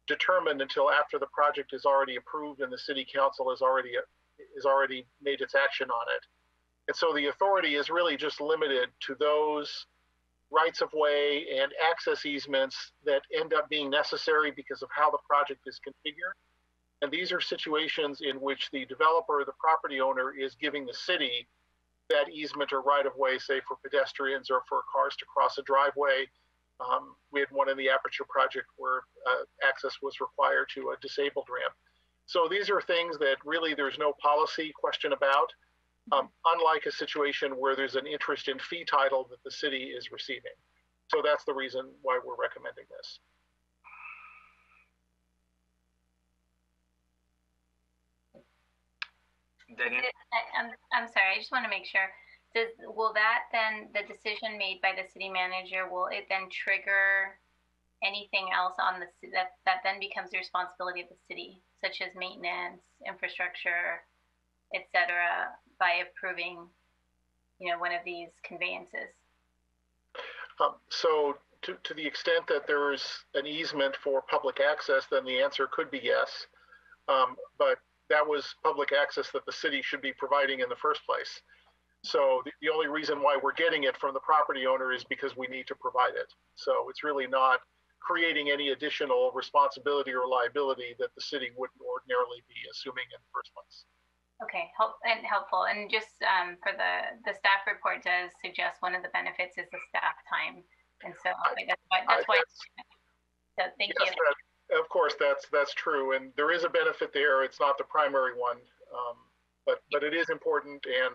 determined until after the project is already approved and the city council has already made its action on it. And so the authority is really just limited to those rights of way and access easements that end up being necessary because of how the project is configured. And these are situations in which the developer or the property owner is giving the city that easement or right of way, say for pedestrians or for cars to cross a driveway. We had one in the Aperture project where access was required to a disabled ramp. So these are things that really there's no policy question about, unlike a situation where there's an interest in fee title that the city is receiving. So that's the reason why we're recommending this.
I'm sorry, I just want to make sure. Will that then, the decision made by the city manager, will it then trigger anything else on the that then becomes the responsibility of the city, such as maintenance, infrastructure, etc., by approving, one of these conveyances?
So to the extent that there's an easement for public access, then the answer could be yes. But that was public access that the city should be providing in the first place. So the only reason why we're getting it from the property owner is because we need to provide it. So it's really not creating any additional responsibility or liability that the city wouldn't ordinarily be assuming in the first place.
Okay, helpful. And just for the staff report does suggest one of the benefits is the staff time. And so that's why. So thank you.
Of course, that's true. And there is a benefit there. It's not the primary one. But it is important, and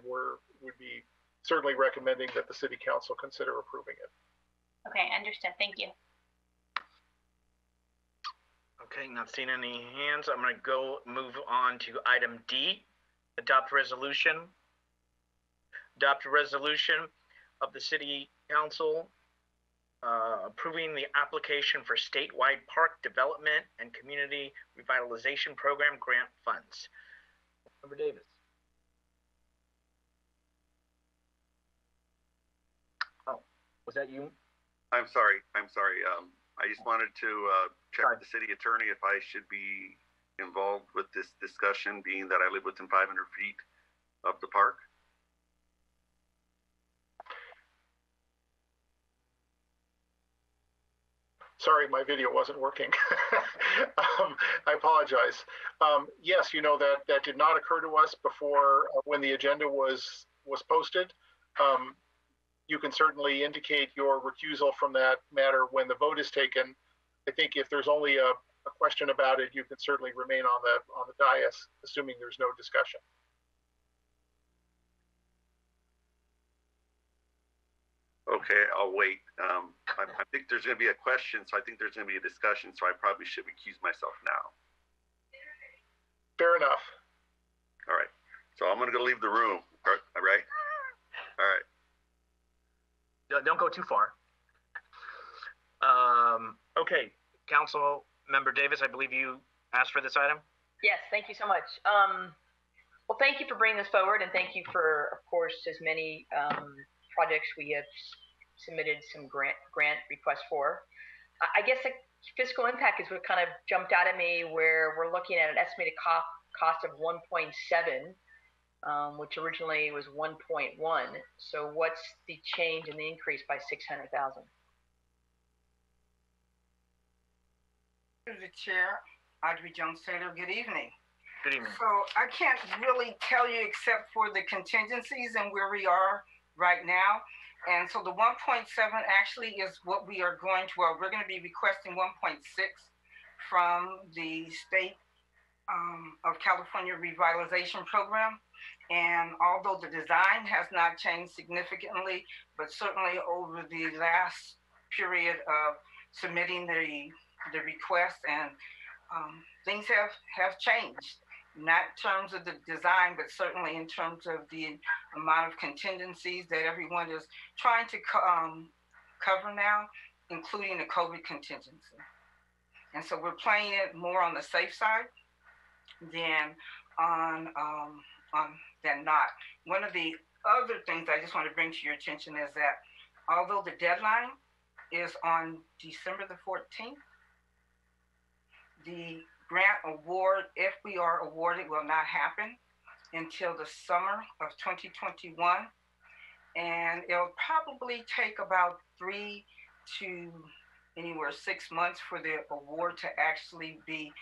would be certainly recommending that the city council consider approving it.
Okay, understood. Thank you.
Okay, not seeing any hands. I'm going to move on to item D, adopt resolution. Adopt a resolution of the city council approving the application for statewide park development and community revitalization program grant funds. Member Davis. Oh, was that you?
I'm sorry. I just wanted to check with the city attorney if I should be involved with this discussion, being that I live within 500 feet of the park.
Sorry, my video wasn't working. I apologize. Yes, that did not occur to us before when the agenda was posted. You can certainly indicate your recusal from that matter when the vote is taken. I think if there's only a question about it, you can certainly remain on the dais, assuming there's no discussion.
Okay, I'll wait. I think there's going to be a question, so I think there's going to be a discussion, so I probably should recuse myself now.
Fair enough.
All right. So I'm going to go leave the room, right? All right.
Don't go too far. Okay, Council Member Davis, I believe you asked for this item.
Yes, thank you so much. Well, thank you for bringing this forward, and thank you for, of course, as many projects we have submitted some grant requests for. I guess the fiscal impact is what kind of jumped out at me, where we're looking at an estimated cost of 1.7, which originally was 1.1. So what's the change in the increase by 600,000?
Through the chair, Audrey Jones-Taylor, good evening.
Good evening.
So I can't really tell you except for the contingencies and where we are right now. And so the 1.7 actually is what we are going to, well, we're going to be requesting 1.6 from the state of California Revitalization Program. And although the design has not changed significantly, but certainly over the last period of submitting the request, and things have changed, not in terms of the design, but certainly in terms of the amount of contingencies that everyone is trying to cover now, including the COVID contingency. And so we're playing it more on the safe side than than not. One of the other things I just want to bring to your attention is that although the deadline is on December the 14th, the grant award, if we are awarded, will not happen until the summer of 2021. And it'll probably take about 3 to anywhere 6 months for the award to actually be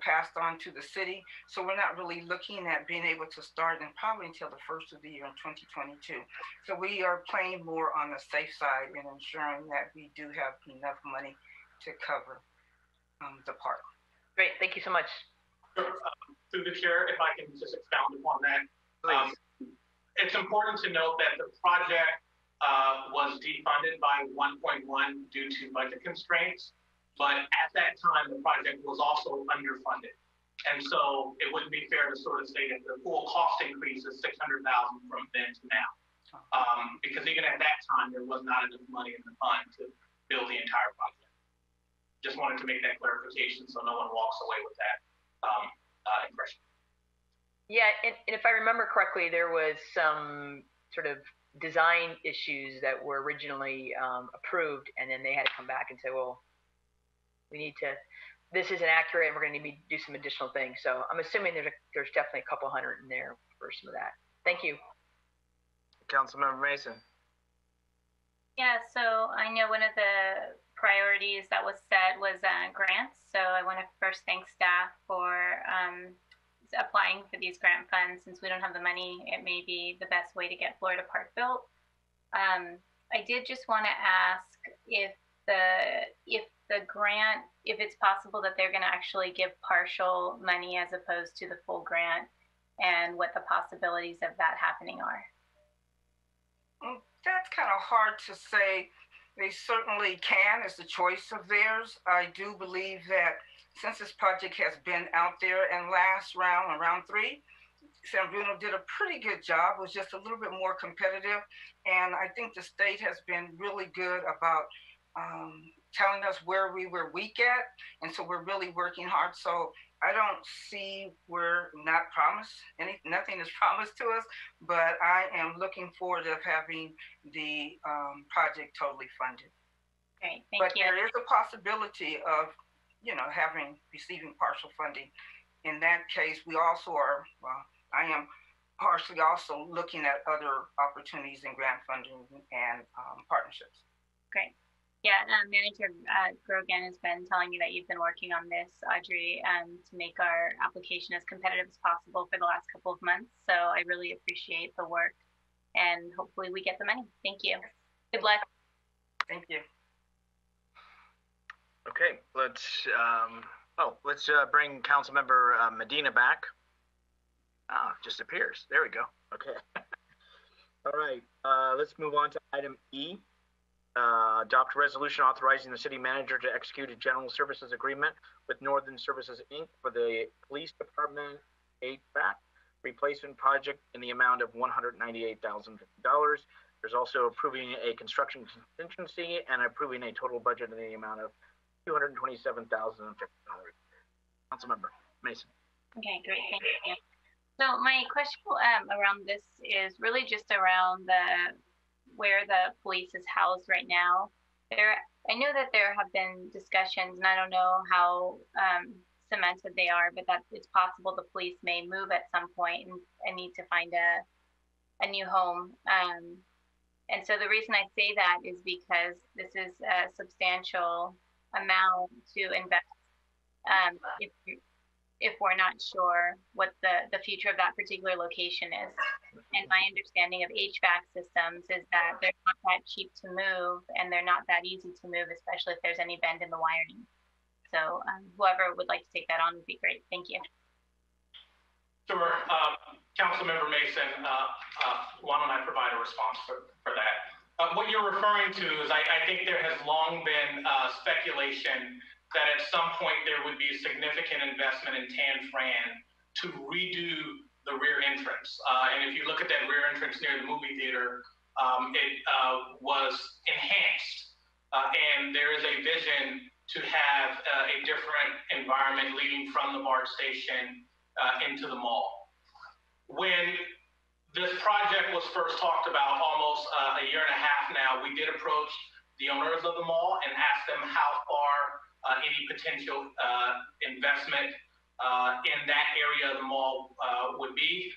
passed on to the city. So we're not really looking at being able to start in probably until the first of the year in 2022. So we are playing more on the safe side and ensuring that we do have enough money to cover the park.
Great, thank you so much.
Through the chair, if I can just expound upon that. It's important to note that the project was defunded by 1.1 due to budget constraints, but at that time, the project was also underfunded. And so it wouldn't be fair to sort of say that the full cost increase is 600,000 from then to now. Because even at that time, there was not enough money in the fund to build the entire project. Just wanted to make that clarification so no one walks away with that impression.
Yeah, and if I remember correctly, there was some sort of design issues that were originally approved, and then they had to come back and say, well, we need to, this isn't accurate, and we're going to need to do some additional things. So I'm assuming there's definitely a couple hundred in there for some of that. Thank you.
Councilmember Mason.
Yeah, so I know one of the priorities that was set was grants. So I want to first thank staff for applying for these grant funds. Since we don't have the money, it may be the best way to get Florida Park built. I did just want to ask if the grant, if it's possible that they're going to actually give partial money as opposed to the full grant, and what the possibilities of that happening are.
That's kind of hard to say. They certainly can. It's a choice of theirs. I do believe that since this project has been out there, and last round, round 3, San Bruno did a pretty good job. It was just a little bit more competitive. And I think the state has been really good about telling us where we were weak at. And so we're really working hard. So I don't see we're not promised. Nothing is promised to us, but I am looking forward to having the project totally funded.
Great, thank you.
But there is a possibility of, receiving partial funding. In that case, we also are, I am partially also looking at other opportunities in grant funding and partnerships.
Great. Yeah, Manager Grogan has been telling me that you've been working on this, Audrey, to make our application as competitive as possible for the last couple of months. So I really appreciate the work, and hopefully we get the money. Thank you. Good luck.
Thank you.
Okay, let's bring Councilmember Medina back. Just appears. There we go. Okay. All right. Let's move on to item E. Adopt a resolution authorizing the city manager to execute a general services agreement with Northern Services, Inc. for the police department HVAC replacement project in the amount of $198,050. There's also approving a construction contingency and approving a total budget in the amount of $227,050. Councilmember Mason.
Okay, great, thank you. So my question around this is really just around where the police is housed right now. I know that there have been discussions, and I don't know how cemented they are, but that it's possible the police may move at some point and need to find a new home. And so the reason I say that is because this is a substantial amount to invest if we're not sure what the future of that particular location is. And my understanding of HVAC systems is that they're not that cheap to move, and they're not that easy to move, especially if there's any bend in the wiring. So whoever would like to take that on would be great. Thank you.
Sure. Councilmember Mason, why don't I provide a response for that? What you're referring to is I think there has long been speculation that at some point there would be significant investment in Tan Fran to redo the rear entrance. And if you look at that rear entrance near the movie theater, it was enhanced. And there is a vision to have a different environment leading from the BART station into the mall. When this project was first talked about almost a year and a half now, we did approach the owners of the mall and ask them how far any potential investment in that area of the mall would be.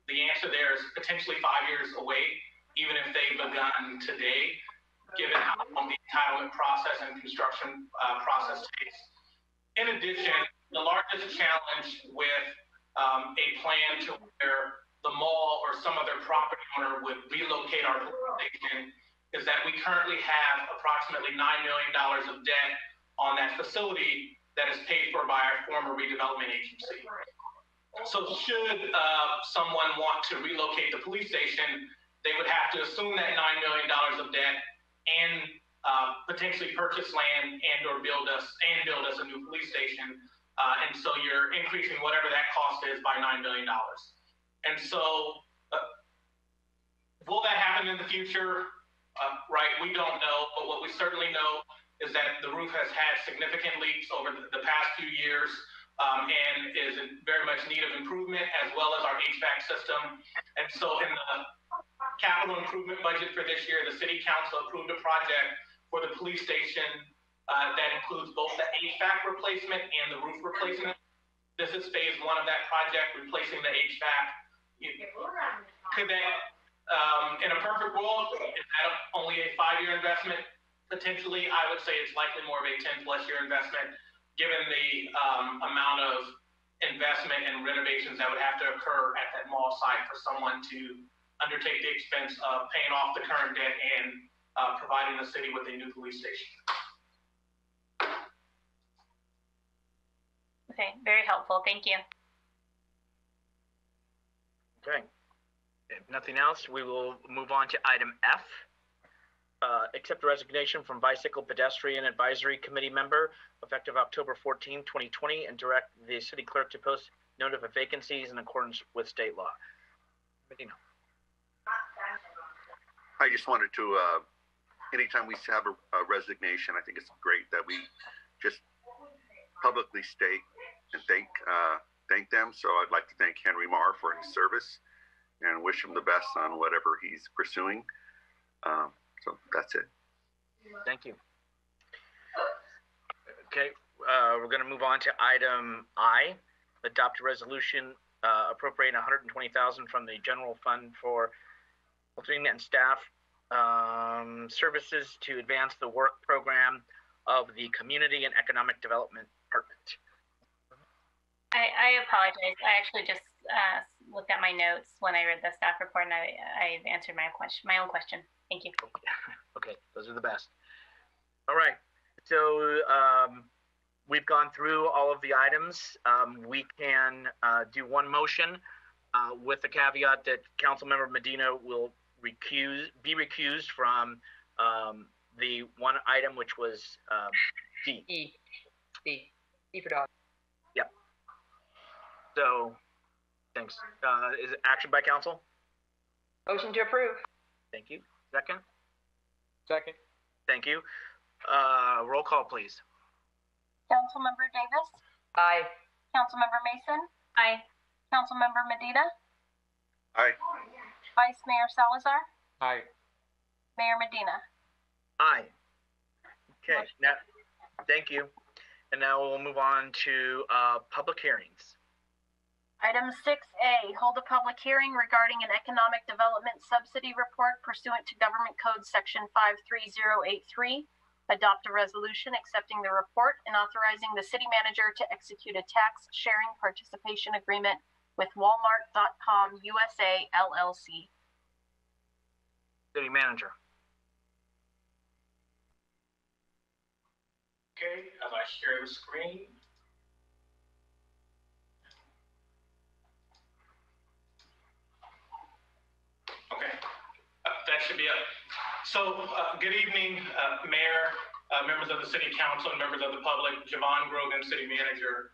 The answer there is potentially 5 years away, even if they've begun today, given how long the entitlement process and construction process takes. In addition, the largest challenge with a plan to where the mall or some other property owner would relocate our police station is that we currently have approximately $9 million of debt on that facility that is paid for by our former redevelopment agency. So should someone want to relocate the police station, they would have to assume that $9 million of debt and potentially purchase land and or build us a new police station. And so you're increasing whatever that cost is by $9 million. And so will that happen in the future? Right, we don't know, but what we certainly know is that the roof has had significant leaks over the past few years and is in very much need of improvement, as well as our HVAC system. And so in the capital improvement budget for this year, the city council approved a project for the police station that includes both the HVAC replacement and the roof replacement. This is phase one of that project, replacing the HVAC. Could that, in a perfect world, is that only a 5-year investment? Potentially, I would say it's likely more of a 10+ year investment, given the amount of investment and renovations that would have to occur at that mall site for someone to undertake the expense of paying off the current debt and providing the city with a new police station.
Okay, very helpful. Thank you.
Okay. If nothing else, we will move on to item F. Accept the resignation from Bicycle Pedestrian Advisory Committee member effective October 14, 2020, and direct the city clerk to post notice of vacancies in accordance with state law. Medina.
I just wanted to, anytime we have a resignation, I think it's great that we just publicly state and thank them. So I'd like to thank Henry Marr for his service and wish him the best on whatever he's pursuing. So that's it.
Thank you. Okay, we're going to move on to item I, adopt a resolution appropriating $120,000 from the general fund for consulting and staff services to advance the work program of the Community and Economic Development Department.
I apologize. I actually just looked at my notes when I read the staff report, and I've answered my own question. Thank you.
Okay, those are the best. All right, so we've gone through all of the items. We can do one motion with the caveat that Councilmember Medina will be recused from the one item, which was D.
E for dog.
Yep. So Thanks. Is it action by council?
Motion to approve.
Thank you. Second?
Second.
Thank you. Roll call, please.
Councilmember Davis?
Aye.
Councilmember Mason?
Aye.
Councilmember Medina?
Aye.
Vice Mayor Salazar?
Aye.
Mayor Medina?
Aye. Okay, now, thank you. And now we'll move on to public hearings.
Item 6A, hold a public hearing regarding an economic development subsidy report pursuant to Government Code Section 53083. Adopt a resolution accepting the report and authorizing the city manager to execute a tax sharing participation agreement with Walmart.com USA LLC.
City manager.
Okay, as I share the screen. Okay, that should be it. So, good evening, Mayor, members of the City Council, and members of the public. Javon Grogan, City Manager.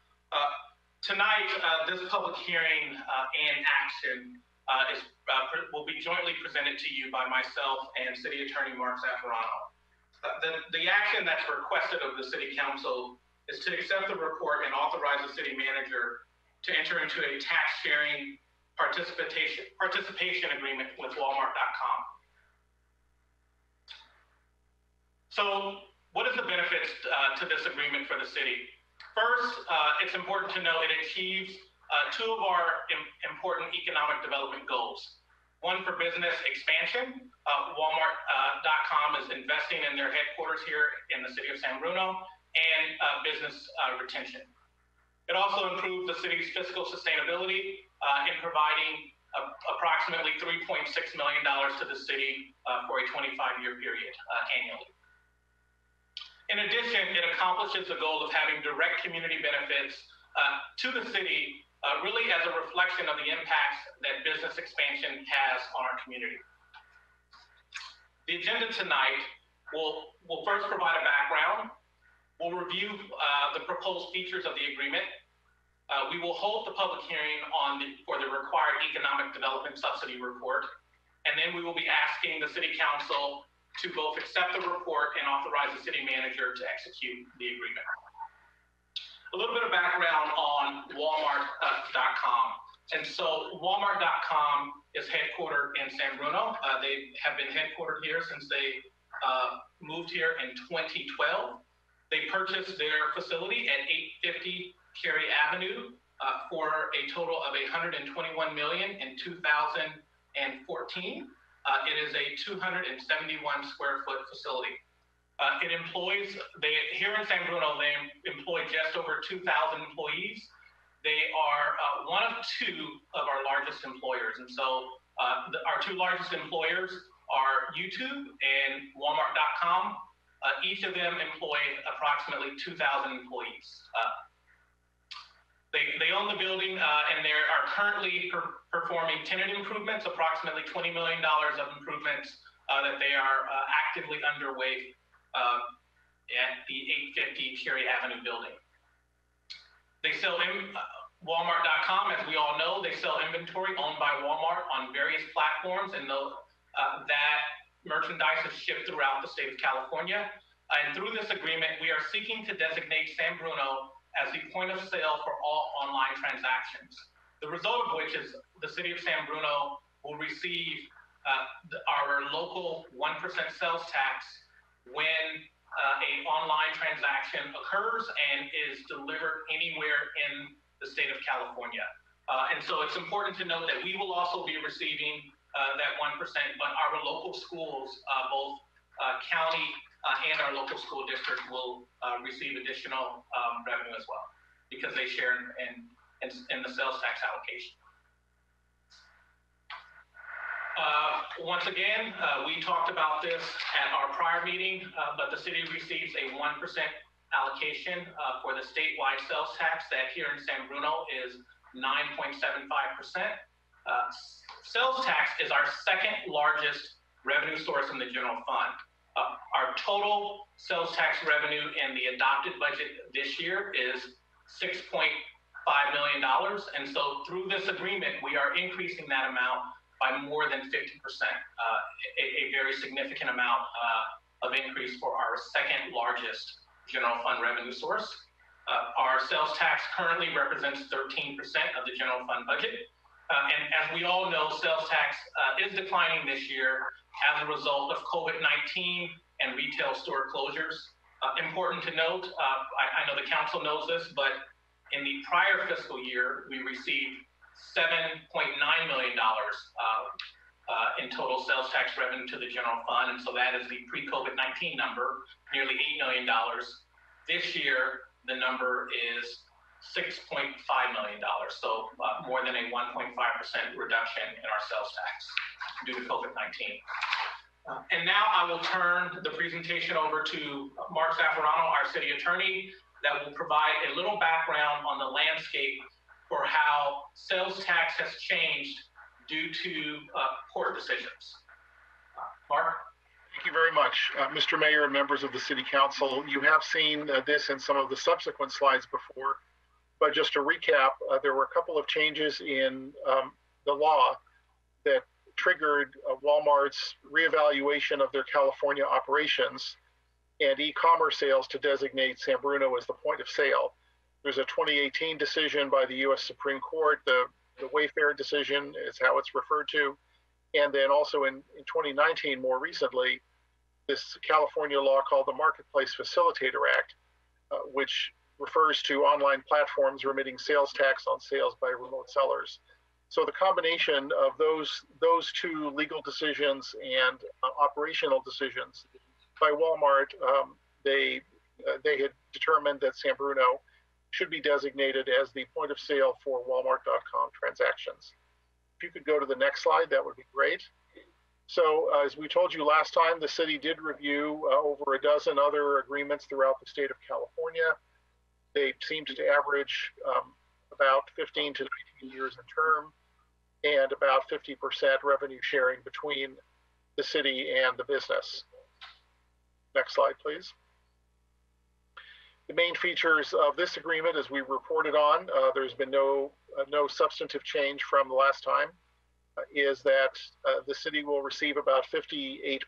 Tonight, this public hearing and action will be jointly presented to you by myself and City Attorney Mark Zaffarano. The action that's requested of the City Council is to accept the report and authorize the City Manager to enter into a tax sharing participation agreement with Walmart.com. So what is the benefits to this agreement for the city? First, it's important to know it achieves two of our important economic development goals. One for business expansion. Walmart.com is investing in their headquarters here in the city of San Bruno, and business retention. It also improves the city's fiscal sustainability in providing approximately $3.6 million to the city for a 25-year period annually. In addition, it accomplishes the goal of having direct community benefits to the city, really as a reflection of the impacts that business expansion has on our community. The agenda tonight will first provide a background. We'll review the proposed features of the agreement. We will hold the public hearing for the required economic development subsidy report, and then we will be asking the City Council to both accept the report and authorize the city manager to execute the agreement. A little bit of background on Walmart.com. And so Walmart.com is headquartered in San Bruno. They have been headquartered here since they moved here in 2012. They purchased their facility at 850 Cary Avenue for a total of $121 million in 2014. It is a 271 square foot facility. It employs, here in San Bruno, they employ just over 2,000 employees. They are one of two of our largest employers. And so our two largest employers are YouTube and Walmart.com. Each of them employ approximately 2,000 employees. They own the building and they are currently performing tenant improvements, approximately $20 million of improvements that they are actively underway at the 850 Cary Avenue building. They sell Walmart.com, as we all know, they sell inventory owned by Walmart on various platforms, and that merchandise is shipped throughout the state of California. And through this agreement, we are seeking to designate San Bruno as the point of sale for all online transactions. The result of which is the city of San Bruno will receive our local 1% sales tax when an online transaction occurs and is delivered anywhere in the state of California. And so it's important to note that we will also be receiving that 1%, but our local schools, both county and our local school district, will receive additional revenue as well, because they share in the sales tax allocation. Once again, we talked about this at our prior meeting, but the city receives a 1% allocation for the statewide sales tax that here in San Bruno is 9.75%. Sales tax is our second largest revenue source in the general fund. Our total sales tax revenue in the adopted budget this year is $6.8 $5 million. And so through this agreement, we are increasing that amount by more than 50%, a very significant amount of increase for our second largest general fund revenue source. Our sales tax currently represents 13% of the general fund budget. And as we all know, sales tax is declining this year as a result of COVID-19 and retail store closures. Important to note, I know the council knows this, but in the prior fiscal year, we received $7.9 million in total sales tax revenue to the general fund. And so that is the pre-COVID-19 number, nearly $8 million. This year, the number is $6.5 million. So more than a 1.5% reduction in our sales tax due to COVID-19. And now I will turn the presentation over to Mark Zaffarano, our city attorney, that will provide a little background on the landscape for how sales tax has changed due to court decisions. Mark?
Thank you very much. Mr. Mayor and members of the City Council, you have seen this in some of the subsequent slides before, but just to recap, there were a couple of changes in the law that triggered Walmart's reevaluation of their California operations and e-commerce sales to designate San Bruno as the point of sale. There's a 2018 decision by the U.S. Supreme Court, the Wayfair decision is how it's referred to. And then also in 2019, more recently, this California law called the Marketplace Facilitator Act, which refers to online platforms remitting sales tax on sales by remote sellers. So the combination of those two legal decisions and operational decisions by Walmart, they had determined that San Bruno should be designated as the point of sale for Walmart.com transactions. If you could go to the next slide, that would be great. So as we told you last time, the city did review over a dozen other agreements throughout the state of California. They seemed to average about 15 to 19 years in term and about 50% revenue sharing between the city and the business. Next slide, please. The main features of this agreement, as we reported on, there's been no substantive change from the last time, is that the city will receive about 58%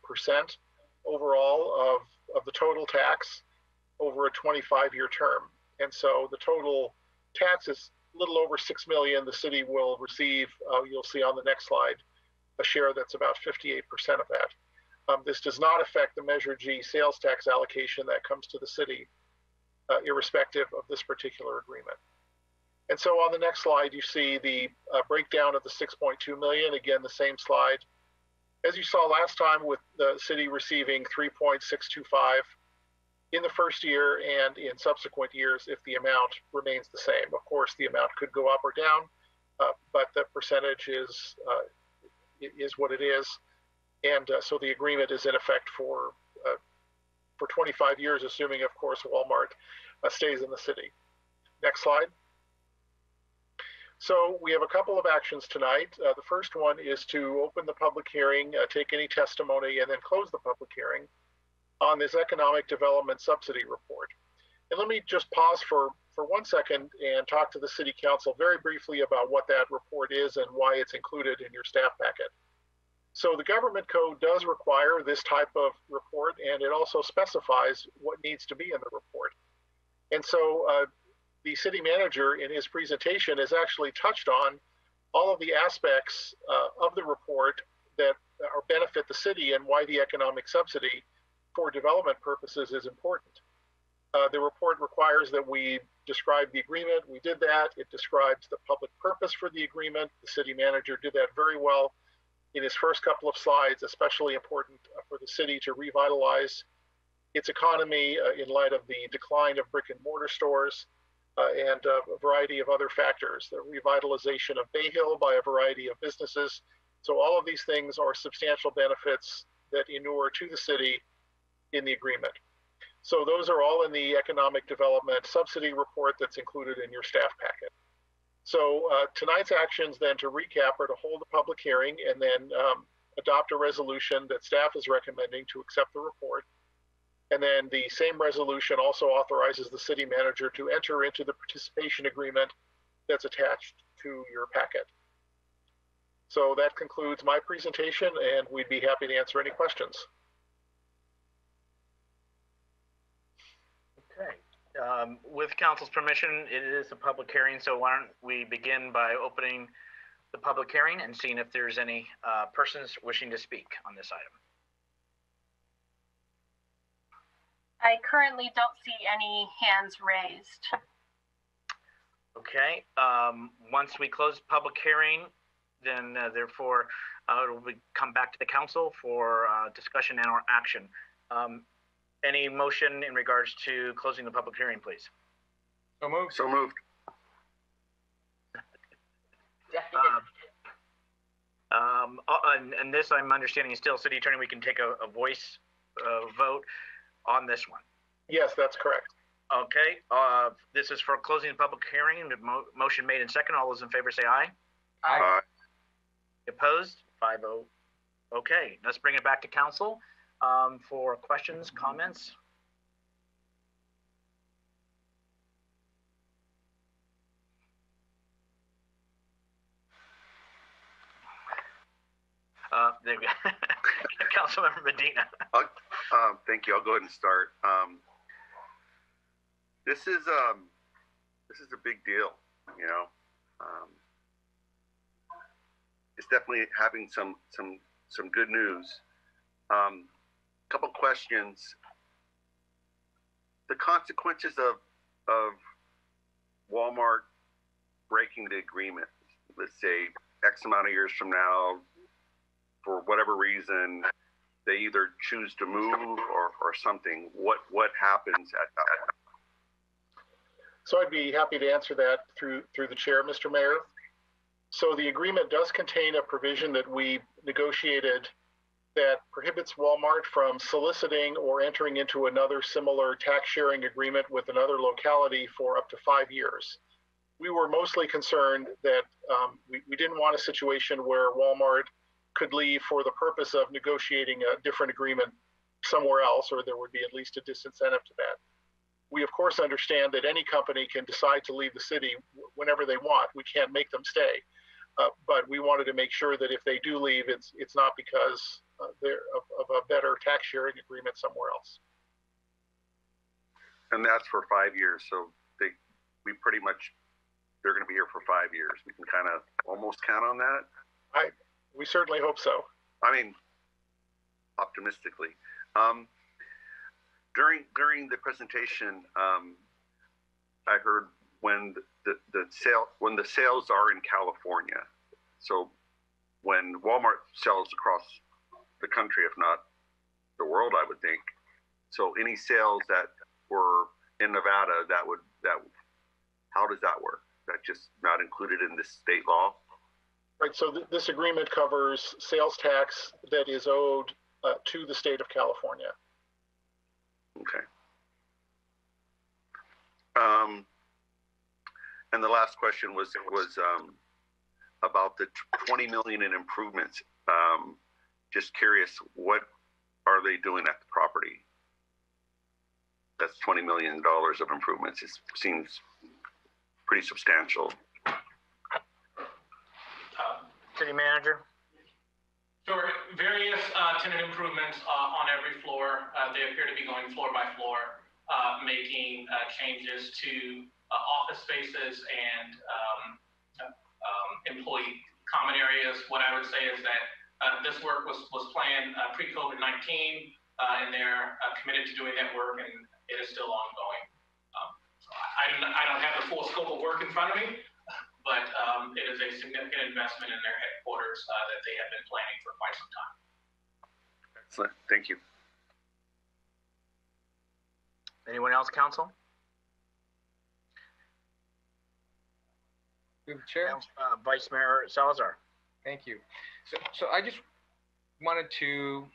overall of the total tax over a 25-year term. And so the total tax is a little over $6 million. The city will receive, you'll see on the next slide, a share that's about 58% of that. This does not affect the Measure G sales tax allocation that comes to the city, irrespective of this particular agreement. And so on the next slide, you see the breakdown of the 6.2 million. Again, the same slide. As you saw last time, with the city receiving 3.625 in the first year and in subsequent years if the amount remains the same. Of course, the amount could go up or down, but the percentage is what it is. And so the agreement is in effect for 25 years, assuming, of course, Walmart stays in the city. Next slide. So we have a couple of actions tonight. The first one is to open the public hearing, take any testimony, and then close the public hearing on this economic development subsidy report. And let me just pause for 1 second and talk to the City Council very briefly about what that report is and why it's included in your staff packet. So the government code does require this type of report, and it also specifies what needs to be in the report. And so the city manager in his presentation has actually touched on all of the aspects of the report that benefit the city and why the economic subsidy for development purposes is important. The report requires that we describe the agreement. We did that. It describes the public purpose for the agreement. The city manager did that very well in his first couple of slides, especially important for the city to revitalize its economy in light of the decline of brick and mortar stores and a variety of other factors, the revitalization of Bay Hill by a variety of businesses. So all of these things are substantial benefits that inure to the city in the agreement. So those are all in the economic development subsidy report that's included in your staff packet. So tonight's actions then, to recap, are to hold a public hearing and then adopt a resolution that staff is recommending to accept the report. And then the same resolution also authorizes the city manager to enter into the participation agreement that's attached to your packet. So that concludes my presentation, and we'd be happy to answer any questions.
Okay. With council's permission, it is a public hearing, so why don't we begin by opening the public hearing and seeing if there's any persons wishing to speak on this item.
I currently don't see any hands raised.
Okay. Once we close the public hearing, then therefore it will come back to the council for discussion and or action. Any motion in regards to closing the public hearing, please?
So moved.
So moved.
And this, I'm understanding, is still city attorney. We can take a voice vote on this one.
Yes, that's correct.
Okay. This is for closing the public hearing. The motion made and second. All those in favor say aye.
Aye.
Opposed? 5-0. Okay. Let's bring it back to council for questions, comments. There we go. Councilmember Medina.
Thank you. I'll go ahead and start. This is a big deal, you know. It's definitely having some good news. Couple questions. The consequences of Walmart breaking the agreement, let's say X amount of years from now, for whatever reason, they either choose to move or something. What happens at that point?
So I'd be happy to answer that through the chair, Mr. Mayor. So the agreement does contain a provision that we negotiated that prohibits Walmart from soliciting or entering into another similar tax sharing agreement with another locality for up to 5 years. We were mostly concerned that we didn't want a situation where Walmart could leave for the purpose of negotiating a different agreement somewhere else, or there would be at least a disincentive to that. We, of course, understand that any company can decide to leave the city whenever they want. We can't make them stay. But we wanted to make sure that if they do leave, it's not because they're of a better tax sharing agreement somewhere else.
And that's for 5 years. So they're going to be here for 5 years. We can kind of almost count on that.
We certainly hope so.
I mean, optimistically. During the presentation, I heard when the sales are in California. So when Walmart sells across the country, if not the world, I would think. So any sales that were in Nevada, how does that work? That just not included in this state law?
Right. So this agreement covers sales tax that is owed to the state of California.
Okay. And the last question was about the 20 million in improvements. Just curious, what are they doing at the property? That's $20 million of improvements. It seems pretty substantial.
City manager.
Sure. Various tenant improvements on every floor. They appear to be going floor by floor, making changes to office spaces and employee common areas. What I would say is that this work was planned pre-COVID-19, and they're committed to doing that work, and it is still ongoing. I don't have the full scope of work in front of me, but it is a significant investment in their headquarters that they have been planning for quite some time.
Excellent. Thank you.
Anyone else, council?
Through the chair.
Vice Mayor Salazar.
Thank you. So I just wanted to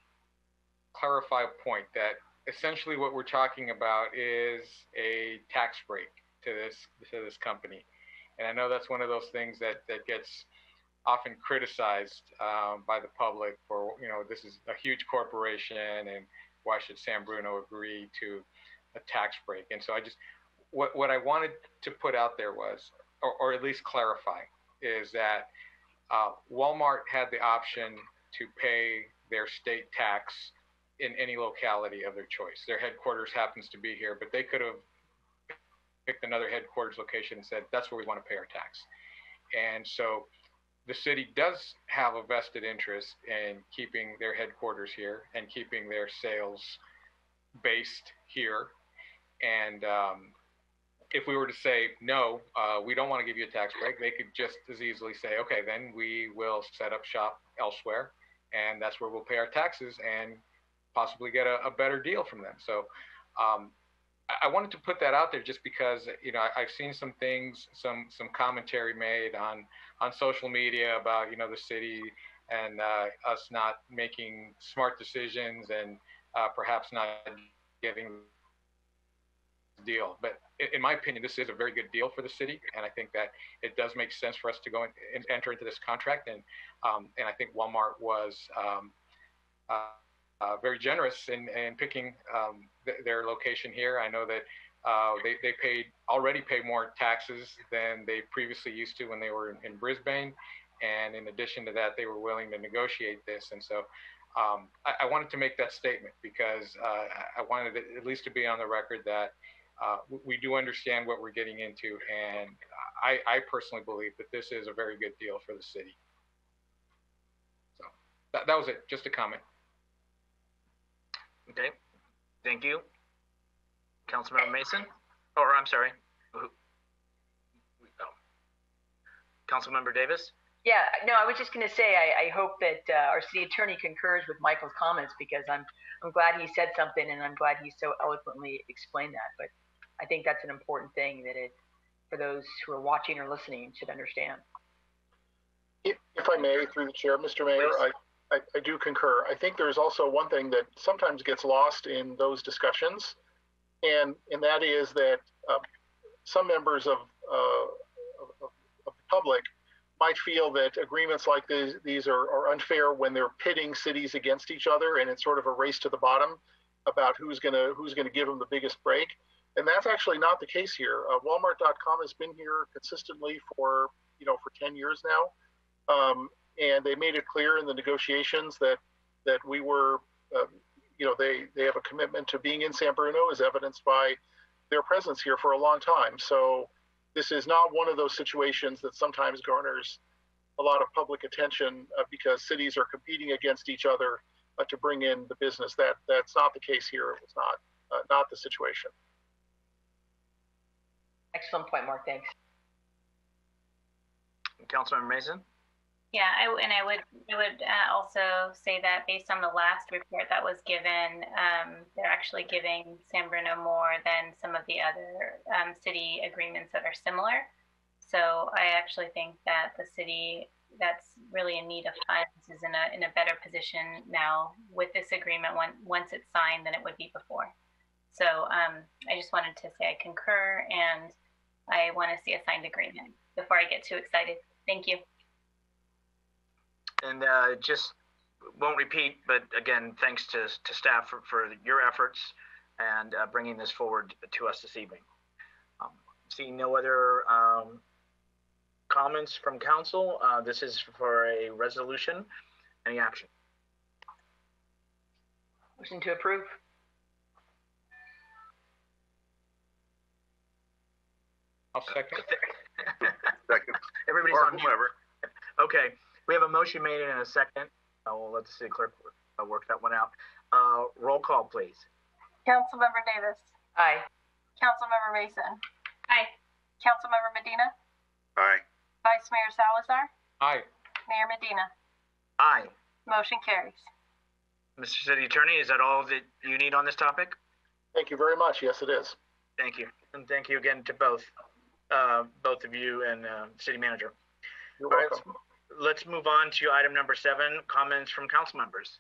clarify a point that essentially what we're talking about is a tax break to this company. And I know that's one of those things that gets often criticized by the public for, this is a huge corporation and why should San Bruno agree to a tax break? And so what I wanted to put out there was, or at least clarify, is that Walmart had the option to pay their state tax in any locality of their choice. Their headquarters happens to be here, but they could have picked another headquarters location and said, that's where we want to pay our tax. And so the city does have a vested interest in keeping their headquarters here and keeping their sales based here. And if we were to say, no, we don't want to give you a tax break, they could just as easily say, okay, then we will set up shop elsewhere, and that's where we'll pay our taxes and possibly get a better deal from them. So I wanted to put that out there just because, you know, I've seen some things, some commentary made on social media about, you know, the city and us not making smart decisions and perhaps not giving the deal. But in my opinion, this is a very good deal for the city, and I think that it does make sense for us to go and enter into this contract. And I think Walmart was very generous in picking their location here. I know that they already pay more taxes than they previously used to when they were in Brisbane. And in addition to that, they were willing to negotiate this. And so I wanted to make that statement because I wanted it at least to be on the record that we do understand what we're getting into. And I personally believe that this is a very good deal for the city. So that was it, just a comment.
Okay, thank you. Councilmember Mason, or I'm sorry, Councilmember Davis?
Yeah, no, I was just going to say, I hope that our city attorney concurs with Michael's comments, because I'm glad he said something, and I'm glad he so eloquently explained that. But I think that's an important thing that for those who are watching or listening should understand.
If I may, through the chair, Mr. Mayor, I do concur. I think there's also one thing that sometimes gets lost in those discussions, and that is that some members of the public might feel that agreements like these are unfair when they're pitting cities against each other, and it's sort of a race to the bottom about who's gonna give them the biggest break. And that's actually not the case here. Walmart.com has been here consistently for 10 years now. And they made it clear in the negotiations that we were, they have a commitment to being in San Bruno, as evidenced by their presence here for a long time. So this is not one of those situations that sometimes garners a lot of public attention because cities are competing against each other to bring in the business. That's not the case here. It was not the situation.
Excellent point, Mark. Thanks.
Councilmember Mason?
Yeah, I would also say that based on the last report that was given, they're actually giving San Bruno more than some of the other city agreements that are similar. So I actually think that the city that's really in need of funds is in a better position now with this agreement once it's signed than it would be before. So I just wanted to say I concur, and I want to see a signed agreement before I get too excited. Thank you.
And just won't repeat, but again, thanks to staff for your efforts and bringing this forward to us this evening. Seeing no other comments from council, this is for a resolution. Any action?
Motion to approve.
I'll second.
Second.
Everybody's
or
on
whomever.
Okay. We have a motion made in a second. We'll let the city clerk work that one out. Roll call, please.
Councilmember Davis.
Aye.
Councilmember Mason.
Aye.
Councilmember Medina.
Aye.
Vice Mayor Salazar.
Aye.
Mayor Medina.
Aye.
Motion carries.
Mr. City Attorney, is that all that you need on this topic?
Thank you very much. Yes, it is.
Thank you. And thank you again to both of you and City Manager.
You're
all
welcome.
right, let's move on to item number 7, comments from council members.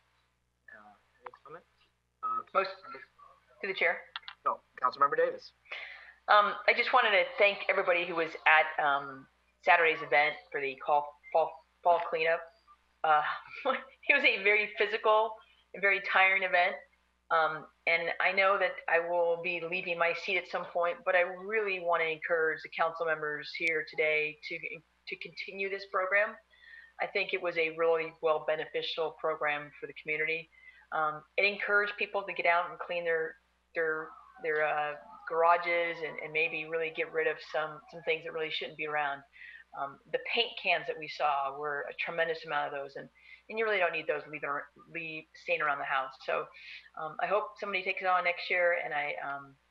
Any comment?
To the chair.
No, Councilmember Davis.
I just wanted to thank everybody who was at Saturday's event for the fall cleanup. It was a very physical and very tiring event. And I know that I will be leaving my seat at some point, but I really want to encourage the council members here today to continue this program. I think it was a really well beneficial program for the community. It encouraged people to get out and clean their garages and maybe really get rid of some things that really shouldn't be around. The paint cans that we saw were a tremendous amount of those, and you really don't need those staying around the house. So I hope somebody takes it on next year, and I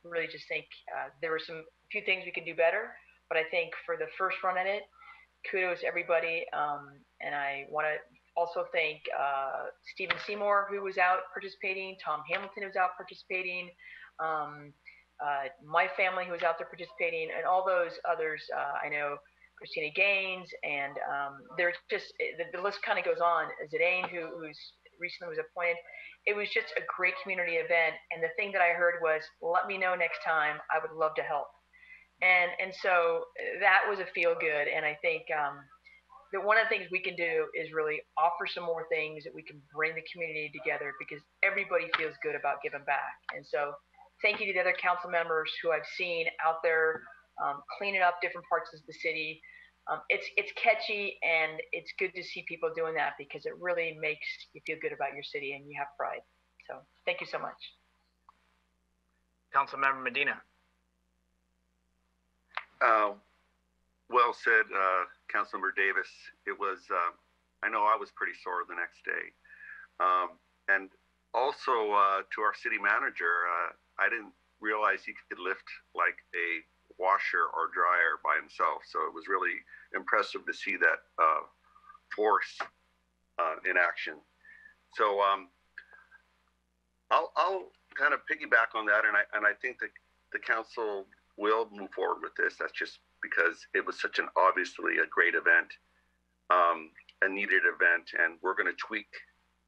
really just think there were a few things we could do better, but I think for the first run at it, kudos to everybody, and I want to also thank Stephen Seymour, who was out participating, Tom Hamilton, who was out participating, my family, who was out there participating, and all those others. I know Christina Gaines, and there's just, the list kind of goes on. Zidane, who's recently was appointed. It was just a great community event, and the thing that I heard was, let me know next time, I would love to help. And so that was a feel good, and I think that one of the things we can do is really offer some more things that we can bring the community together, because everybody feels good about giving back. And so thank you to the other council members who I've seen out there cleaning up different parts of the city. It's catchy, and it's good to see people doing that, because it really makes you feel good about your city and you have pride. So thank you so much.
Councilmember Medina.
Well said, Councilmember Davis. It was, I know I was pretty sore the next day. And also to our city manager, I didn't realize he could lift like a washer or dryer by himself. So it was really impressive to see that force in action. So I'll kind of piggyback on that, and I think that the council will move forward with this. That's just because it was such an obviously a great event, a needed event, and we're going to tweak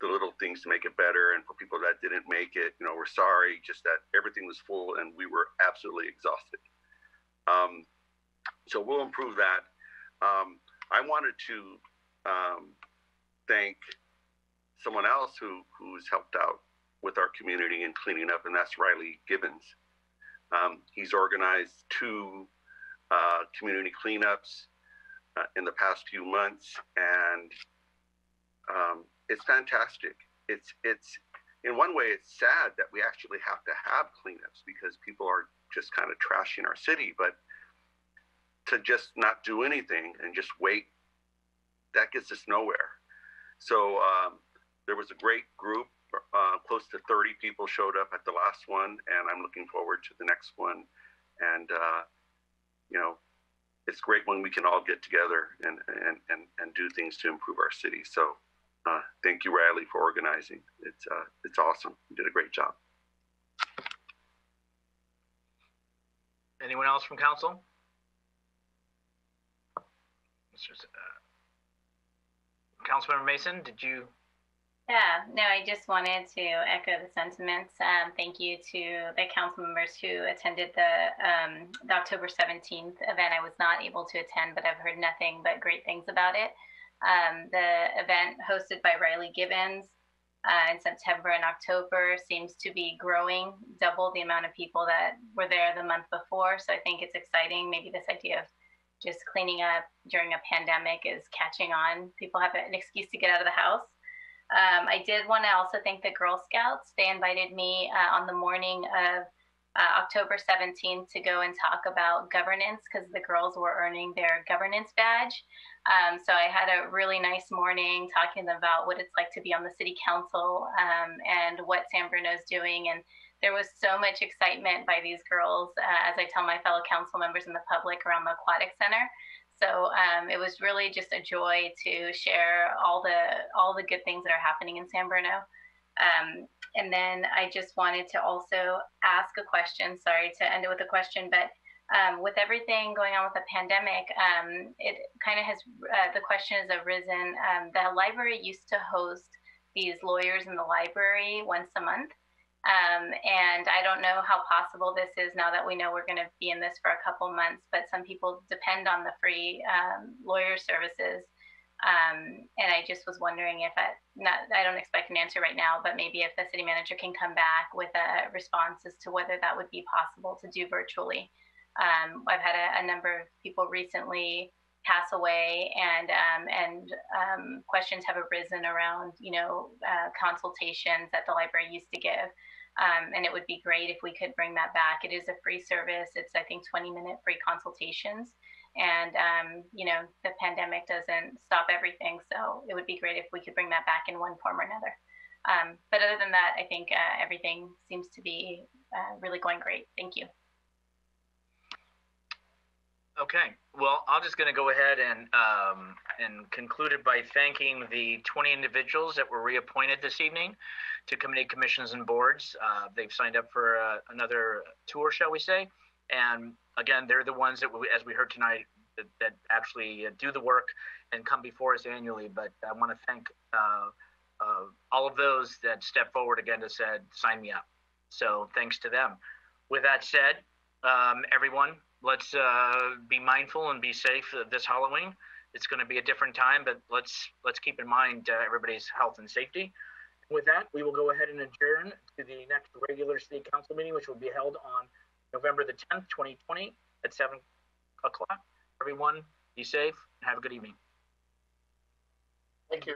the little things to make it better. And for people that didn't make it, we're sorry, just that everything was full and we were absolutely exhausted. So we'll improve that. I wanted to thank someone else who's helped out with our community in cleaning up, and that's Riley Gibbons. He's organized 2 community cleanups in the past few months, and it's fantastic. It's in one way, it's sad that we actually have to have cleanups because people are just kind of trashing our city, but to just not do anything and just wait, that gets us nowhere. So there was a great group, close to 30 people showed up at the last one, and I'm looking forward to the next one. And it's great when we can all get together and do things to improve our city. So thank you, Riley, for organizing. It's awesome. You did a great job.
Anyone else from council? Councilmember Mason, did you?
Yeah, no, I just wanted to echo the sentiments. Thank you to the council members who attended the October 17th event. I was not able to attend, but I've heard nothing but great things about it. The event hosted by Riley Gibbons in September and October seems to be growing, double the amount of people that were there the month before. So I think it's exciting. Maybe this idea of just cleaning up during a pandemic is catching on. People have an excuse to get out of the house. I did want to also thank the Girl Scouts. They invited me on the morning of October 17th to go and talk about governance because the girls were earning their governance badge. So I had a really nice morning talking about what it's like to be on the city council and what San Bruno is doing. And there was so much excitement by these girls, as I tell my fellow council members and the public, around the aquatic center. So it was really just a joy to share all the good things that are happening in San Bruno. And then I just wanted to also ask a question. Sorry to end it with a question, but with everything going on with the pandemic, it kind of has, the question has arisen. The library used to host these lawyers in the library once a month. And I don't know how possible this is now that we know we're going to be in this for a couple months, but some people depend on the free lawyer services. And I just was wondering if I don't expect an answer right now, but maybe if the city manager can come back with a response as to whether that would be possible to do virtually. I've had a number of people recently pass away, and questions have arisen around, consultations that the library used to give. And it would be great if we could bring that back. It is a free service. It's, I think, 20-minute free consultations. And, the pandemic doesn't stop everything. So it would be great if we could bring that back in one form or another. But other than that, I think everything seems to be really going great. Thank you.
Okay, well, I'm just going to go ahead and conclude it by thanking the 20 individuals that were reappointed this evening to committee, commissions, and boards. They've signed up for another tour, shall we say. And again, they're the ones that, as we heard tonight, that actually do the work and come before us annually. But I want to thank all of those that stepped forward again to said, sign me up. So thanks to them. With that said, everyone, let's be mindful and be safe this Halloween. It's going to be a different time, but let's keep in mind everybody's health and safety. With that, we will go ahead and adjourn to the next regular city council meeting, which will be held on November the 10th, 2020 at 7 o'clock. Everyone, be safe and have a good evening.
Thank you.